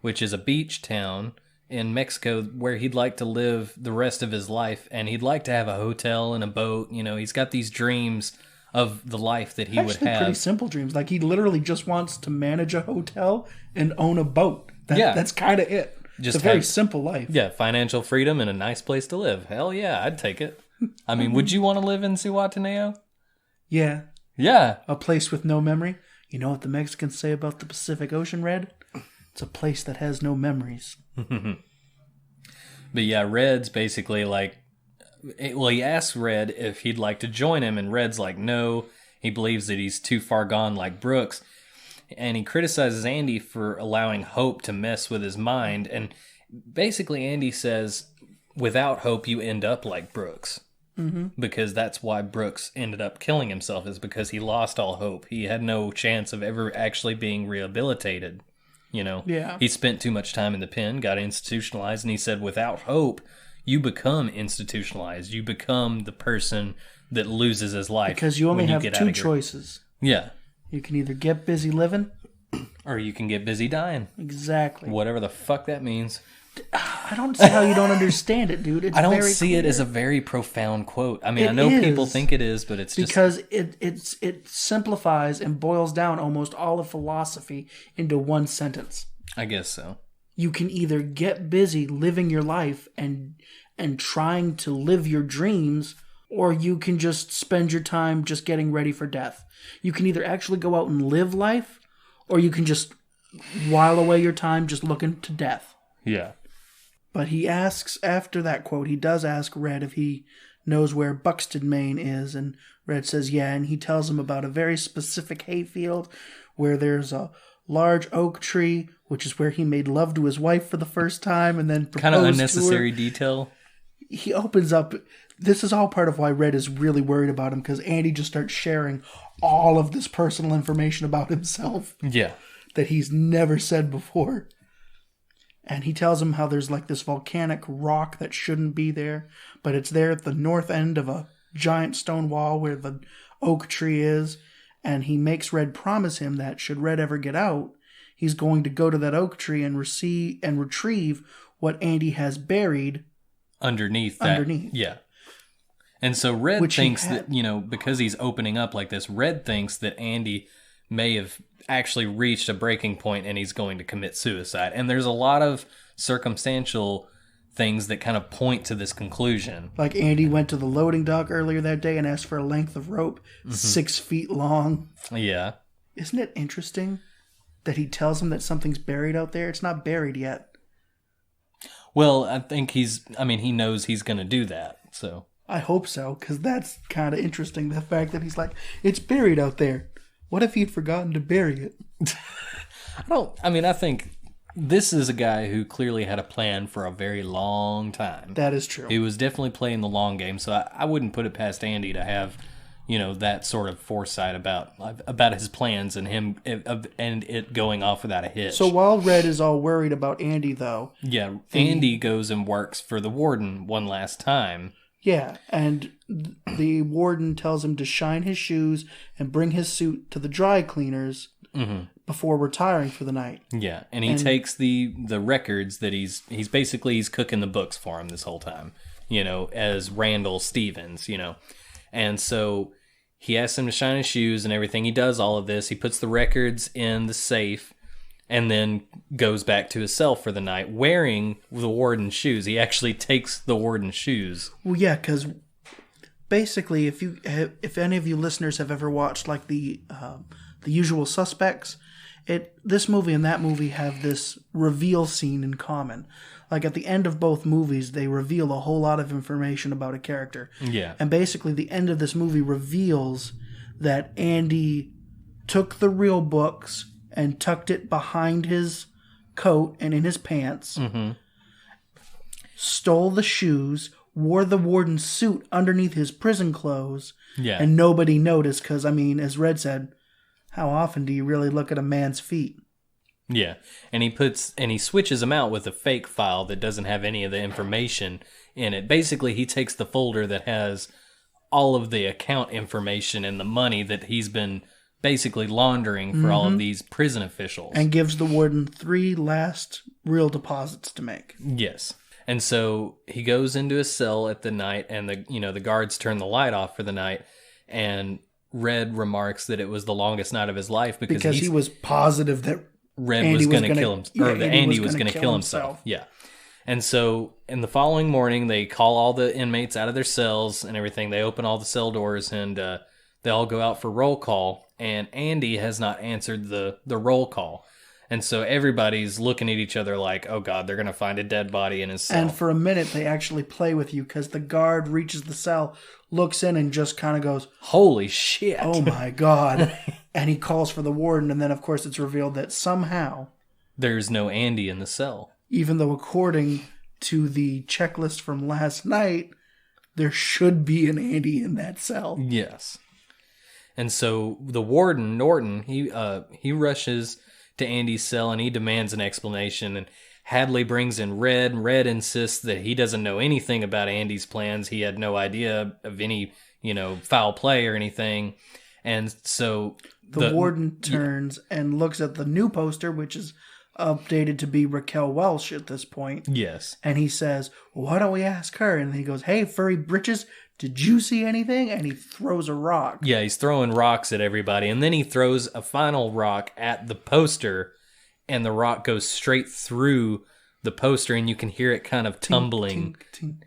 which is a beach town in Mexico where he'd like to live the rest of his life, and he'd like to have a hotel and a boat. You know, he's got these dreams of the life that he would have. Pretty simple dreams. Like, he literally just wants to manage a hotel and own a boat. That's kind of it. Just it's a very simple life. Yeah, financial freedom and a nice place to live. Hell yeah, I'd take it. I mean, would you want to live in Zihuatanejo? Yeah. Yeah. A place with no memory. You know what the Mexicans say about the Pacific Ocean, Red? It's a place that has no memories. But yeah, Red's basically like, well, he asks Red if he'd like to join him, and Red's like, no. He believes that he's too far gone like Brooks. And he criticizes Andy for allowing Hope to mess with his mind. And basically Andy says, without Hope, you end up like Brooks. Mm-hmm. Because that's why Brooks ended up killing himself, is because he lost all hope. He had no chance of ever actually being rehabilitated. You know, yeah. He spent too much time in the pen, got institutionalized, and he said, without hope, you become institutionalized. You become the person that loses his life. Because you only have two choices. Yeah. You can either get busy living, or you can get busy dying. Exactly. Whatever the fuck that means. I don't see how you don't understand it, dude. It's I don't very see clear. it as a very profound quote. I mean, I know is, people think it is, but it's just... Because it simplifies and boils down almost all of philosophy into one sentence. I guess so. You can either get busy living your life and trying to live your dreams, or you can just spend your time just getting ready for death. You can either actually go out and live life, or you can just while away your time just looking to death. Yeah. But he asks, after that quote, he does ask Red if he knows where Buxton, Maine is, and Red says yeah, and he tells him about a very specific hayfield where there's a large oak tree, which is where he made love to his wife for the first time and then proposed kind of unnecessary to her. Detail. He opens up. This is all part of why Red is really worried about him, because Andy just starts sharing all of this personal information about himself. Yeah. That he's never said before. And he tells him how there's like this volcanic rock that shouldn't be there, but it's there at the north end of a giant stone wall where the oak tree is. And he makes Red promise him that should Red ever get out, he's going to go to that oak tree and retrieve what Andy has buried underneath that. Yeah. And so Red thinks that, you know, because he's opening up like this, Red thinks that Andy may have actually reached a breaking point and he's going to commit suicide. And there's a lot of circumstantial things that kind of point to this conclusion. Like Andy went to the loading dock earlier that day and asked for a length of rope 6 feet long. Yeah. Isn't it interesting that he tells him that something's buried out there? It's not buried yet. Well, I think he knows he's going to do that, so. I hope so, because that's kind of interesting, the fact that he's like, it's buried out there. What if he'd forgotten to bury it? I think this is a guy who clearly had a plan for a very long time. That is true. He was definitely playing the long game, so I wouldn't put it past Andy to have, you know, that sort of foresight about his plans and it going off without a hitch. So while Red is all worried about Andy, though... Yeah, Andy goes and works for the warden one last time. Yeah, and the warden tells him to shine his shoes and bring his suit to the dry cleaners before retiring for the night. Yeah, and he takes the records that he's cooking the books for him this whole time, you know, as Randall Stevens, you know. And so he asks him to shine his shoes and everything. He does all of this. He puts the records in the safe and then goes back to his cell for the night wearing the warden's shoes. He actually takes the warden's shoes. Well, yeah, because basically, if any of you listeners have ever watched like the Usual Suspects, this movie and that movie have this reveal scene in common. Like at the end of both movies, they reveal a whole lot of information about a character. Yeah. And basically, the end of this movie reveals that Andy took the real books and tucked it behind his coat and in his pants, stole the shoes, wore the warden's suit underneath his prison clothes, and nobody noticed because, I mean, as Red said, How often do you really look at a man's feet? Yeah, and he switches them out with a fake file that doesn't have any of the information in it. Basically, he takes the folder that has all of the account information and the money that he's been basically laundering for all of these prison officials. And gives the warden 3 last real deposits to make. Yes. And so he goes into his cell at the night, and the guards turn the light off for the night, and Red remarks that it was the longest night of his life because he was positive that Red was going to kill him, or that Andy was going to kill himself. Yeah. And so in the following morning, they call all the inmates out of their cells and everything. They open all the cell doors, and they all go out for roll call. And Andy has not answered the roll call. And so everybody's looking at each other like, oh, God, they're going to find a dead body in his cell. And for a minute, they actually play with you because the guard reaches the cell, looks in, and just kind of goes, holy shit. Oh, my God. And he calls for the warden. And then, of course, it's revealed that somehow there's no Andy in the cell. Even though according to the checklist from last night, there should be an Andy in that cell. Yes. And so the warden, Norton, he rushes to Andy's cell and he demands an explanation. And Hadley brings in Red. Red insists that he doesn't know anything about Andy's plans. He had no idea of any, foul play or anything. And so the warden turns and looks at the new poster, which is updated to be Raquel Welch at this point. Yes. And he says, why don't we ask her? And he goes, hey, Furry Britches, did you see anything? And he throws a rock. Yeah, he's throwing rocks at everybody. And then he throws a final rock at the poster, and the rock goes straight through the poster, and you can hear it kind of tumbling. Tink, tink, tink.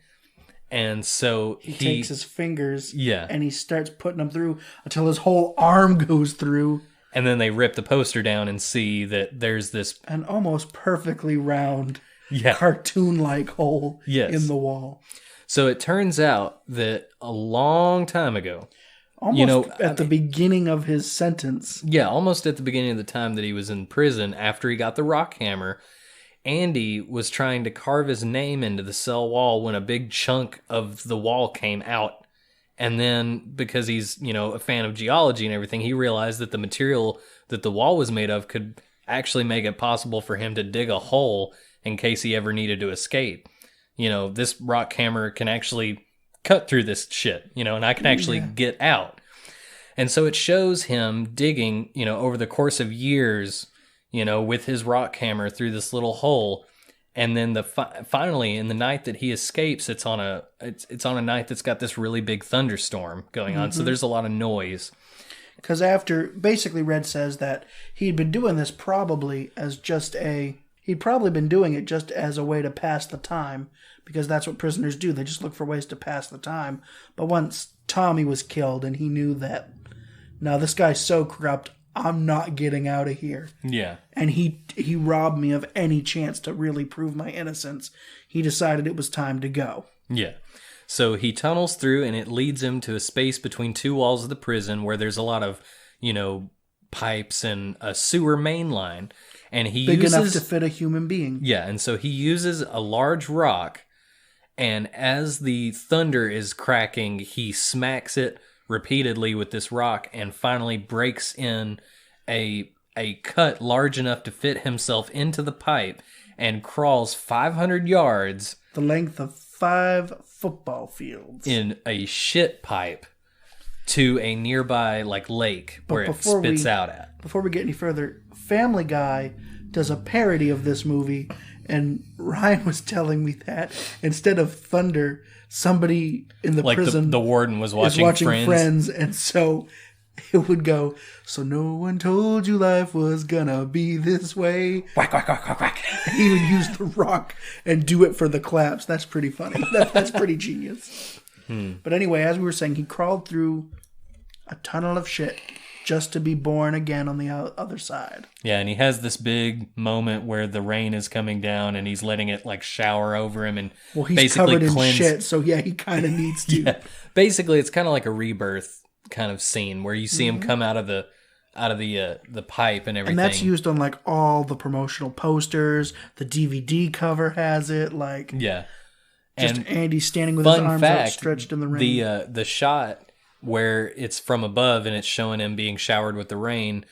And so he takes his fingers yeah, and he starts putting them through until his whole arm goes through. And then they rip the poster down and see that there's this... an almost perfectly round, cartoon-like hole in the wall. So it turns out that a long time ago... almost at the beginning of his sentence. Yeah, almost at the beginning of the time that he was in prison, after he got the rock hammer, Andy was trying to carve his name into the cell wall when a big chunk of the wall came out. And then, because he's, a fan of geology and everything, he realized that the material that the wall was made of could actually make it possible for him to dig a hole in case he ever needed to escape. This rock hammer can actually cut through this shit, and I can actually get out. And so it shows him digging, over the course of years, with his rock hammer through this little hole. And then finally, in the night that he escapes, it's on a night that's got this really big thunderstorm going on. So there's a lot of noise. Because basically Red says that he'd been doing this he'd probably been doing it just as a way to pass the time, because that's what prisoners do. They just look for ways to pass the time. But once Tommy was killed and he knew that, now this guy's so corrupt, I'm not getting out of here. Yeah. And he robbed me of any chance to really prove my innocence. He decided it was time to go. Yeah. So he tunnels through, and it leads him to a space between two walls of the prison where there's a lot of, pipes and a sewer main line. And he Big enough to fit a human being. Yeah, and so he uses a large rock, and as the thunder is cracking, he smacks it repeatedly with this rock and finally breaks in a cut large enough to fit himself into the pipe and crawls 500 yards, the length of 5 football fields, in a shit pipe to a nearby lake where it spits out at. Before we get any further, Family Guy does a parody of this movie, and Ryan was telling me that instead of thunder, somebody in the prison, the warden was watching Friends, and so it would go, so no one told you life was gonna be this way. Whack, whack, whack, whack, whack. He would use the rock and do it for the claps. That's pretty funny. That's pretty genius. But anyway, as we were saying, he crawled through a tunnel of shit just to be born again on the other side. Yeah, and he has this big moment where the rain is coming down and he's letting it shower over him and he's basically covered cleanse. In shit, so yeah, he kind of needs to. Yeah. Basically, it's kind of like a rebirth kind of scene where you see him come out of the pipe and everything. And that's used on all the promotional posters. The DVD cover has it. Yeah. Just Andy standing with his arms outstretched in the rain. The shot where it's from above and it's showing him being showered with the rain.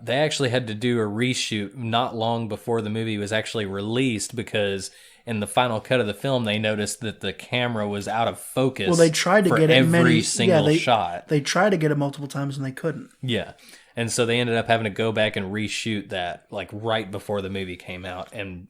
They actually had to do a reshoot not long before the movie was actually released because in the final cut of the film, they noticed that the camera was out of focus. Well, they tried to for get it every single shot. They tried to get it multiple times and they couldn't. Yeah. And so they ended up having to go back and reshoot that like right before the movie came out and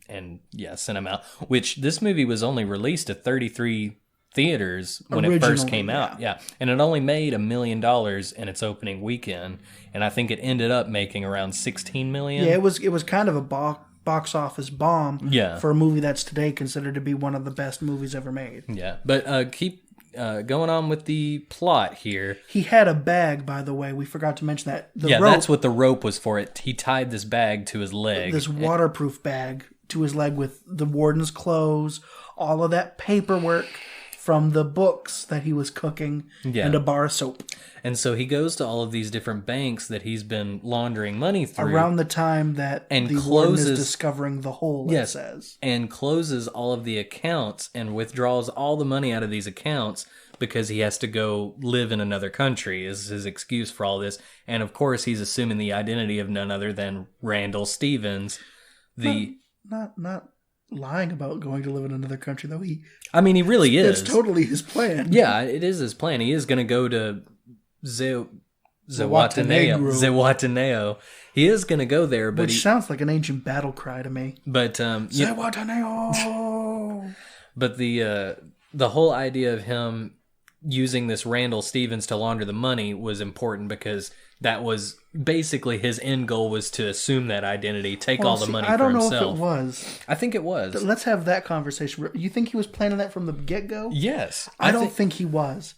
sent them out. Which this movie was only released at 33 theaters when it first came out. Yeah. And it only made $1 million in its opening weekend. And I think it ended up making around $16 million. Yeah, it was kind of a box office bomb for a movie that's today considered to be one of the best movies ever made. Yeah. But keep going on with the plot here. He had a bag, by the way. We forgot to mention that. The rope, that's what the rope was for. He tied this bag to his leg. This waterproof bag to his leg with the warden's clothes, all of that paperwork from the books that he was cooking, and a bar of soap. And so he goes to all of these different banks that he's been laundering money through. Around the time that the warden is discovering the hole, it says. And closes all of the accounts and withdraws all the money out of these accounts because he has to go live in another country is his excuse for all this. And of course, he's assuming the identity of none other than Randall Stevens. Not lying about going to live in another country, though. He really is. It's totally his plan. Yeah, it is his plan. He is going to go to Zihuatanejo. He is going to go there, but which sounds like an ancient battle cry to me. But Zihuatanejo. But the whole idea of him using this Randall Stevens to launder the money was important because that was basically his end goal was to assume that identity, take all the money for himself. I don't know if it was. I think it was. Let's have that conversation. You think he was planning that from the get-go? Yes. I don't think he was.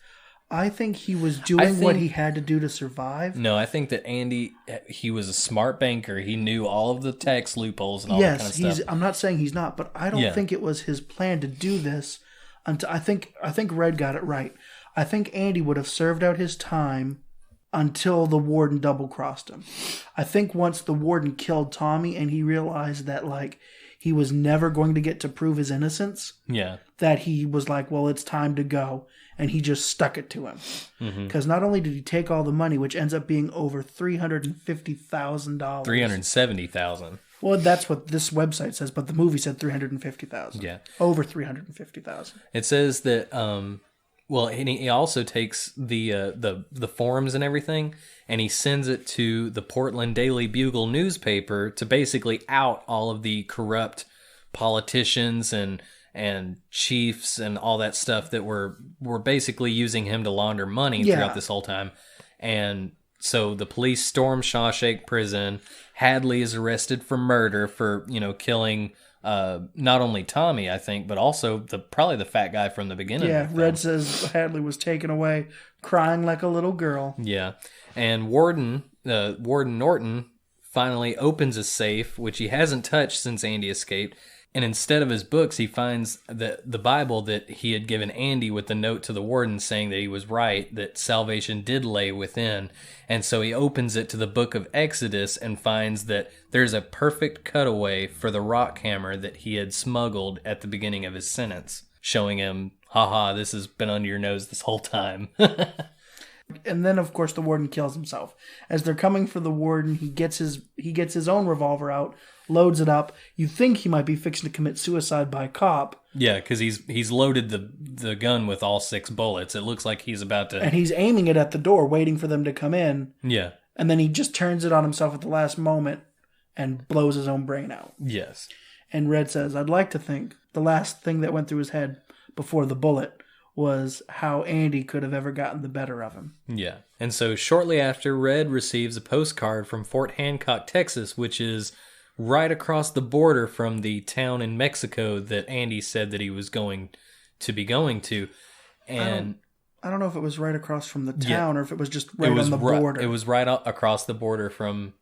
I think he was doing what he had to do to survive. No, I think that Andy, he was a smart banker. He knew all of the tax loopholes and all that kind of stuff. I'm not saying he's not, but I don't think it was his plan to do this until I think Red got it right. I think Andy would have served out his time until the warden double-crossed him. I think once the warden killed Tommy and he realized that he was never going to get to prove his innocence, that he was like, well, it's time to go. And he just stuck it to him. Because not only did he take all the money, which ends up being over $350,000. $370,000. Well, that's what this website says, but the movie said $350,000. Yeah. Over $350,000. It says that, and he also takes the forms and everything, and he sends it to the Portland Daily Bugle newspaper to basically out all of the corrupt politicians and chiefs and all that stuff that were basically using him to launder money throughout this whole time. And so the police storm Shawshank prison. Hadley is arrested for murder for, killing not only Tommy, I think, but also probably the fat guy from the beginning. Yeah, Red says Hadley was taken away crying like a little girl. Yeah. And Warden Norton finally opens a safe, which he hasn't touched since Andy escaped. And instead of his books, he finds the Bible that he had given Andy with the note to the warden saying that he was right, that salvation did lay within. And so he opens it to the book of Exodus and finds that there's a perfect cutaway for the rock hammer that he had smuggled at the beginning of his sentence, showing him, haha, this has been under your nose this whole time. And then, of course, the warden kills himself. As they're coming for the warden, he gets his own revolver out, loads it up. You think he might be fixing to commit suicide by cop. Yeah, because he's loaded the gun with all 6 bullets. It looks like he's about to... And he's aiming it at the door, waiting for them to come in. Yeah. And then he just turns it on himself at the last moment and blows his own brain out. Yes. And Red says, I'd like to think the last thing that went through his head before the bullet was how Andy could have ever gotten the better of him. Yeah. And so shortly after, Red receives a postcard from Fort Hancock, Texas, which is right across the border from the town in Mexico that Andy said that he was going to. And I don't know if it was right across from the town or if it was just right on the border. It was right across the border from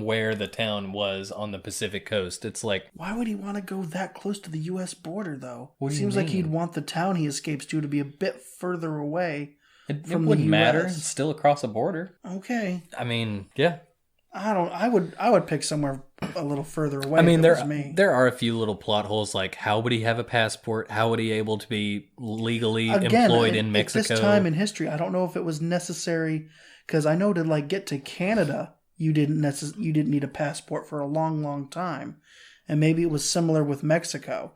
where the town was on the Pacific coast. It's like... Why would he want to go that close to the U.S. border, though? What do you Seems mean? like he'd want the town he escapes to be a bit further away It from wouldn't the matter. US. It's still across a border. Okay. I mean, yeah. I would pick somewhere a little further away. I mean, if it was me. there are a few little plot holes, like how would he have a passport? How would he able to be legally employed in Mexico? At this time in history, I don't know if it was necessary, because I know to like get to Canada, you didn't need a passport for a long, long time, and maybe it was similar with Mexico.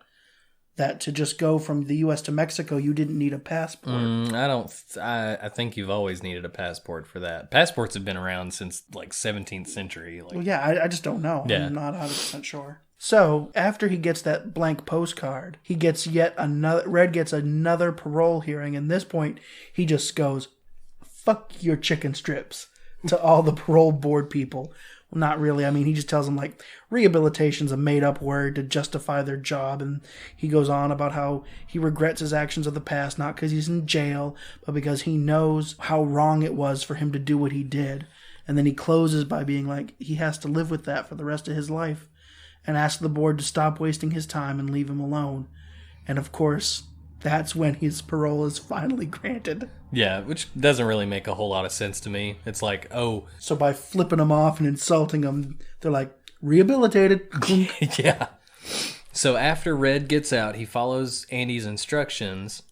That to just go from the U.S. to Mexico, you didn't need a passport. I think you've always needed a passport for that. Passports have been around since like 17th century. Like, well, yeah, I just don't know. Yeah. I'm not 100% sure. So after he gets that blank postcard, he gets Red gets another parole hearing. And at this point, he just goes, "Fuck your chicken strips," to all the parole board people. Well, not really. I mean, he just tells them, like, rehabilitation's a made-up word to justify their job. And he goes on about how he regrets his actions of the past, not because he's in jail, but because he knows how wrong it was for him to do what he did. And then he closes by being like, he has to live with that for the rest of his life, and asks the board to stop wasting his time and leave him alone. And, of course, that's when his parole is finally granted. Yeah, which doesn't really make a whole lot of sense to me. It's like, oh... So by flipping him off and insulting him, they're like, rehabilitated. Yeah. So after Red gets out, he follows Andy's instructions,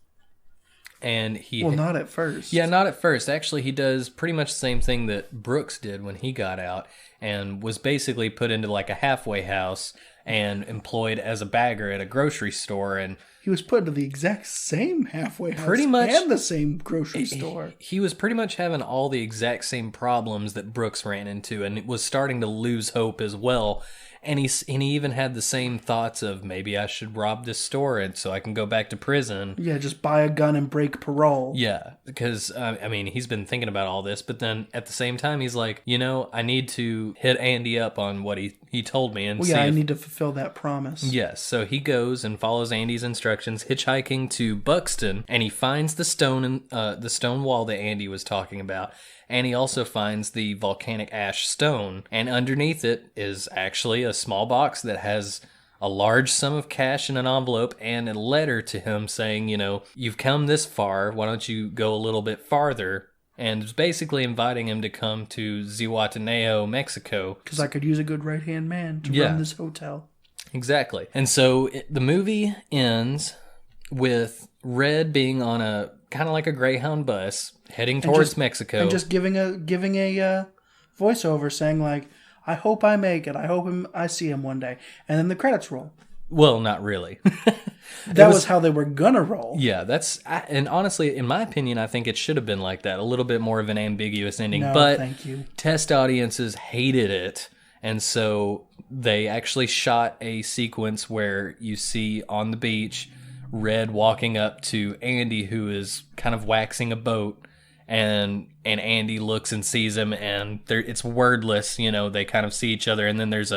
and he... Well, not at first. Yeah, not at first. Actually, he does pretty much the same thing that Brooks did when he got out, and was basically put into like a halfway house and employed as a bagger at a grocery store, and... He was put into the exact same halfway house pretty much, and the same grocery store. He was pretty much having all the exact same problems that Brooks ran into, and it was starting to lose hope as well. And he even had the same thoughts of, maybe I should rob this store and so I can go back to prison. Yeah, just buy a gun and break parole. Yeah, because, I mean, he's been thinking about all this, but then at the same time, he's like, I need to hit Andy up on what he told me. And I need to fulfill that promise. Yes, so he goes and follows Andy's instructions, hitchhiking to Buxton, and he finds the stone wall that Andy was talking about. And he also finds the volcanic ash stone, and underneath it is actually a small box that has a large sum of cash in an envelope and a letter to him saying, you've come this far, why don't you go a little bit farther? And it's basically inviting him to come to Zihuatanejo, Mexico. Because I could use a good right-hand man to run this hotel. Exactly. And so the movie ends with Red being on a kind of like a Greyhound bus heading towards Mexico, and just giving a voiceover saying like, "I hope I make it. I hope I see him one day," and then the credits roll. Well, not really. That was how they were gonna roll. Yeah, and honestly, in my opinion, I think it should have been like that. A little bit more of an ambiguous ending. No, but thank you. Test audiences hated it, and so they actually shot a sequence where you see on the beach Red walking up to Andy, who is kind of waxing a boat, and Andy looks and sees him, and it's wordless. They kind of see each other, and then there's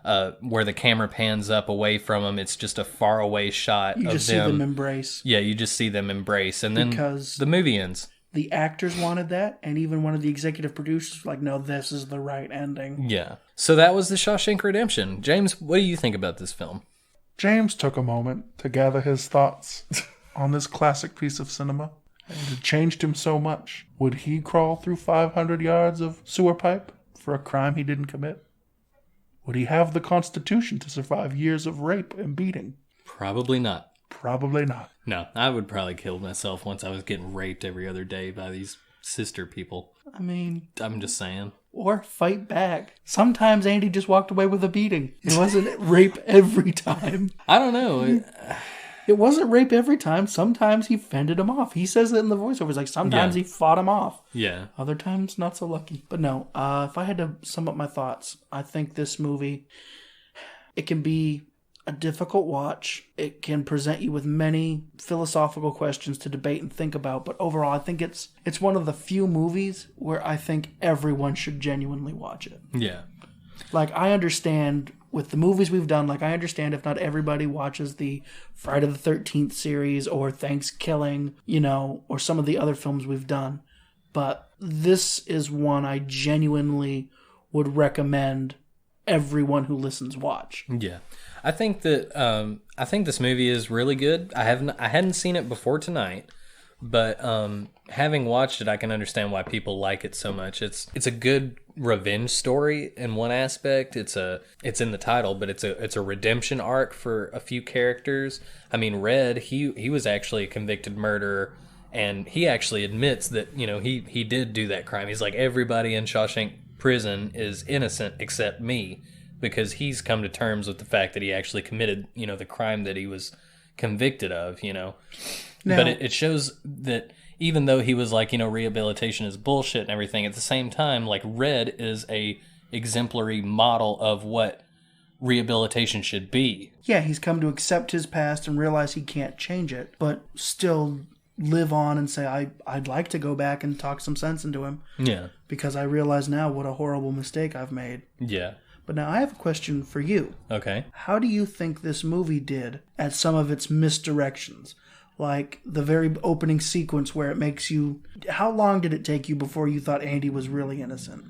where the camera pans up away from them, it's just a faraway shot of them. You just see them embrace. Yeah, you just see them embrace, and then because the movie ends. The actors wanted that, and even one of the executive producers was like, no, this is the right ending. Yeah. So that was The Shawshank Redemption. James, what do you think about this film? James took a moment to gather his thoughts on this classic piece of cinema, and it changed him so much. Would he crawl through 500 yards of sewer pipe for a crime he didn't commit? Would he have the constitution to survive years of rape and beating? Probably not. Probably not. No, I would probably kill myself once I was getting raped every other day by these sister people. I mean... I'm just saying. Or fight back. Sometimes Andy just walked away with a beating. It wasn't rape every time. I don't know. It wasn't rape every time. Sometimes he fended him off. He says it in the voiceover. It's like sometimes he fought him off. Yeah. Other times, not so lucky. But no, if I had to sum up my thoughts, I think this movie, it can be a difficult watch. It can present you with many philosophical questions to debate and think about. But overall, I think it's one of the few movies where I think everyone should genuinely watch it. Yeah. Like, I understand with the movies we've done, like, I understand if not everybody watches the Friday the 13th series or Thanksgiving, or some of the other films we've done. But this is one I genuinely would recommend everyone who listens watch. Yeah. I think that I think this movie is really good. I hadn't seen it before tonight, But having watched it, I can understand why people like it so much. It's a good revenge story in one aspect. It's in the title, but it's a redemption arc for a few characters. I mean, Red, he was actually a convicted murderer, and he actually admits that, he did do that crime. He's like, everybody in Shawshank prison is innocent except me, because he's come to terms with the fact that he actually committed, the crime that he was convicted of, Now, but it shows that even though he was like, rehabilitation is bullshit and everything, at the same time, like, Red is a exemplary model of what rehabilitation should be. Yeah, he's come to accept his past and realize he can't change it, but still live on and say, I'd like to go back and talk some sense into him. Yeah. Because I realize now what a horrible mistake I've made. Yeah. But now I have a question for you. Okay. How do you think this movie did at some of its misdirections? Like the very opening sequence where it makes you... How long did it take you before you thought Andy was really innocent?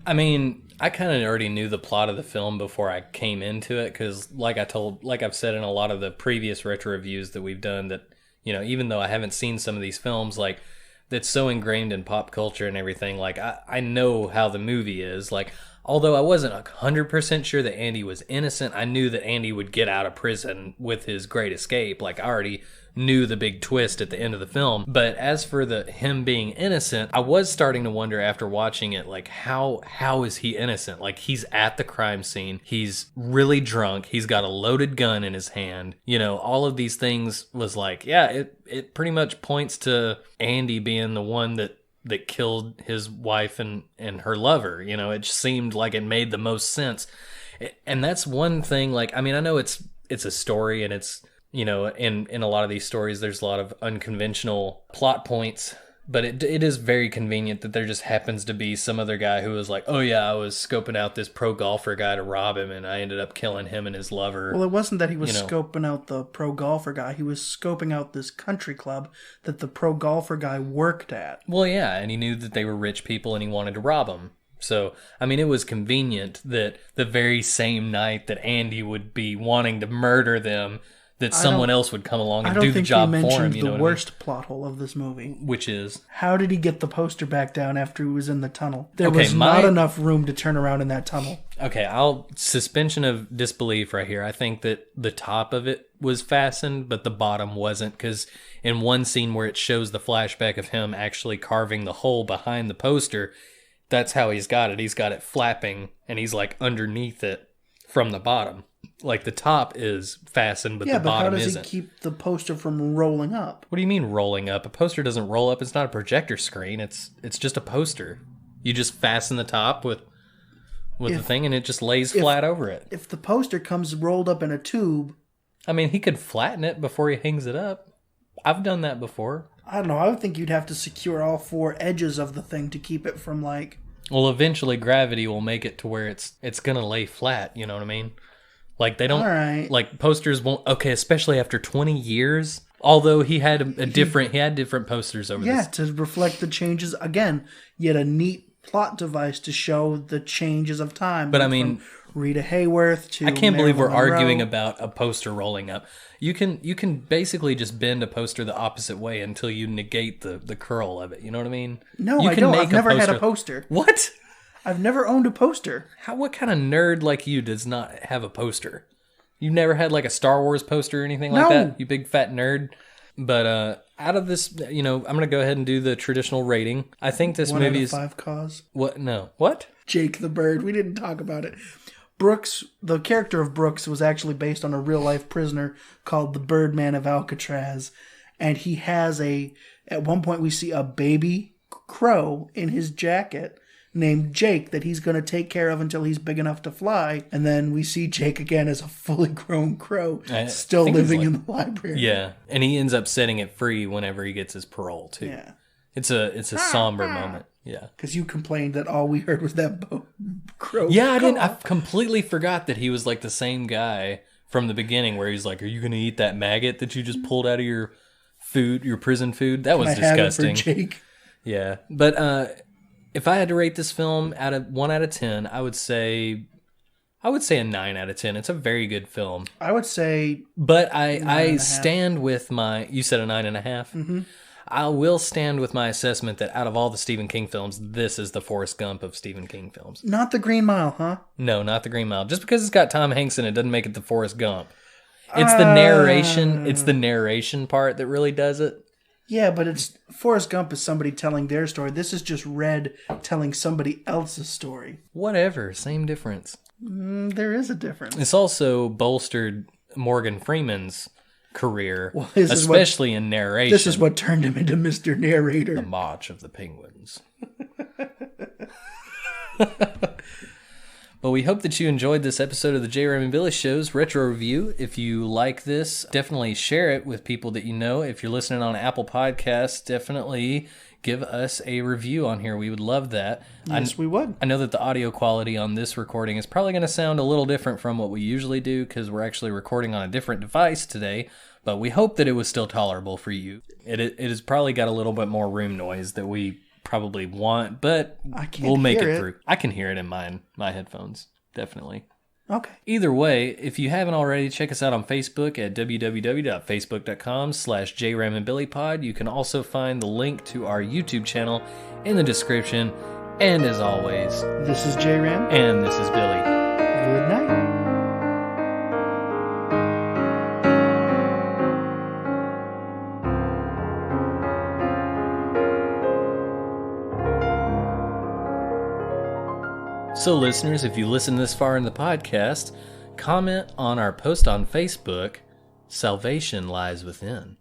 I mean, I kind of already knew the plot of the film before I came into it, because like I've said in a lot of the previous retro reviews that we've done, that, even though I haven't seen some of these films, like, that's so ingrained in pop culture and everything, like, I know how the movie is. Like, although I wasn't 100% sure that Andy was innocent, I knew that Andy would get out of prison with his great escape. Like, I already knew the big twist at the end of the film. But as for him being innocent, I was starting to wonder after watching it, like, how is he innocent? Like, he's at the crime scene, he's really drunk, he's got a loaded gun in his hand. All of these things was like, yeah, it pretty much points to Andy being the one that killed his wife and her lover. It just seemed like it made the most sense. And that's one thing, like, I mean, I know it's a story, and it's, in a lot of these stories, there's a lot of unconventional plot points, but it is very convenient that there just happens to be some other guy who was like, oh yeah, I was scoping out this pro golfer guy to rob him, and I ended up killing him and his lover. Well, it wasn't that he was scoping out the pro golfer guy. He was scoping out this country club that the pro golfer guy worked at. Well, yeah, and he knew that they were rich people and he wanted to rob them. So, I mean, it was convenient that the very same night that Andy would be wanting to murder them, that someone else would come along and do the job for him. I don't think you mentioned the worst plot hole of this movie. Which is? How did he get the poster back down after he was in the tunnel? There was not enough room to turn around in that tunnel. Okay, suspension of disbelief right here. I think that the top of it was fastened, but the bottom wasn't, because in one scene where it shows the flashback of him actually carving the hole behind the poster, that's how he's got it. He's got it flapping, and he's like underneath it from the bottom. Like, the top is fastened, but the bottom isn't. Yeah, but how does he keep the poster from rolling up? What do you mean rolling up? A poster doesn't roll up. It's not a projector screen. It's just a poster. You just fasten the top with the thing, and it just lays flat over it. If the poster comes rolled up in a tube... I mean, he could flatten it before he hangs it up. I've done that before. I don't know. I would think you'd have to secure all four edges of the thing to keep it from, like... Well, eventually gravity will make it to where it's going to lay flat, you know what I mean? Like, they don't... All right. Like, posters won't... Okay, especially after 20 years. Although he had different posters over this. Yeah, to reflect the changes. Again, yet a neat plot device to show the changes of time. But I mean... Rita Hayworth to... I can't believe we're arguing about a poster rolling up. You can basically just bend a poster the opposite way until you negate the curl of it. You know what I mean? No, I don't. I've never had a poster. What? I've never owned a poster. What kind of nerd like you does not have a poster? You've never had like a Star Wars poster or anything like that? You big fat nerd? But out of this, I'm going to go ahead and do the traditional rating. I think this movie is... 1 out of 5 cause? What? No. What? Jake the Bird. We didn't talk about it. Brooks, the character of Brooks was actually based on a real-life prisoner called the Birdman of Alcatraz. And he has at one point we see a baby crow in his jacket named Jake that he's going to take care of until he's big enough to fly. And then we see Jake again as a fully grown crow still living in the library. Yeah, and he ends up setting it free whenever he gets his parole too. Yeah. It's a somber moment. Yeah. Because you complained that all we heard was that crow. Yeah, I completely forgot that he was like the same guy from the beginning where he's like, are you going to eat that maggot that you just pulled out of your food, your prison food? That was disgusting. Have it for Jake? Yeah. But if I had to rate this film out of 1 out of 10, I would say a 9 out of 10. It's a very good film. I would say... But I stand with my... You said a 9.5? Mm-hmm. I will stand with my assessment that out of all the Stephen King films, this is the Forrest Gump of Stephen King films. Not the Green Mile, huh? No, not the Green Mile. Just because it's got Tom Hanks in it doesn't make it the Forrest Gump. It's the narration. It's the narration part that really does it. Yeah, but it's Forrest Gump is somebody telling their story. This is just Red telling somebody else's story. Whatever, same difference. There is a difference. It's also bolstered Morgan Freeman's career, Well, especially in narration. This is what turned him into Mr. Narrator. The March of the Penguins. But we hope that you enjoyed this episode of the J. Ram and Billy Show's Retro Review. If you like this, definitely share it with people that you know. If you're listening on Apple Podcasts, definitely give us a review on here. We would love that. Yes, we would. I know that the audio quality on this recording is probably going to sound a little different from what we usually do because we're actually recording on a different device today, but we hope that it was still tolerable for you. It has probably got a little bit more room noise that we probably want, but we'll make it through. I can hear it in my headphones, definitely. Okay. Either way, if you haven't already, check us out on Facebook at www.facebook.com/jramandbillypod. You can also find the link to our YouTube channel in the description. And as always, This is J Ram. and this is Billy. Good night. So listeners, if you listen this far in the podcast, comment on our post on Facebook, Salvation Lies Within.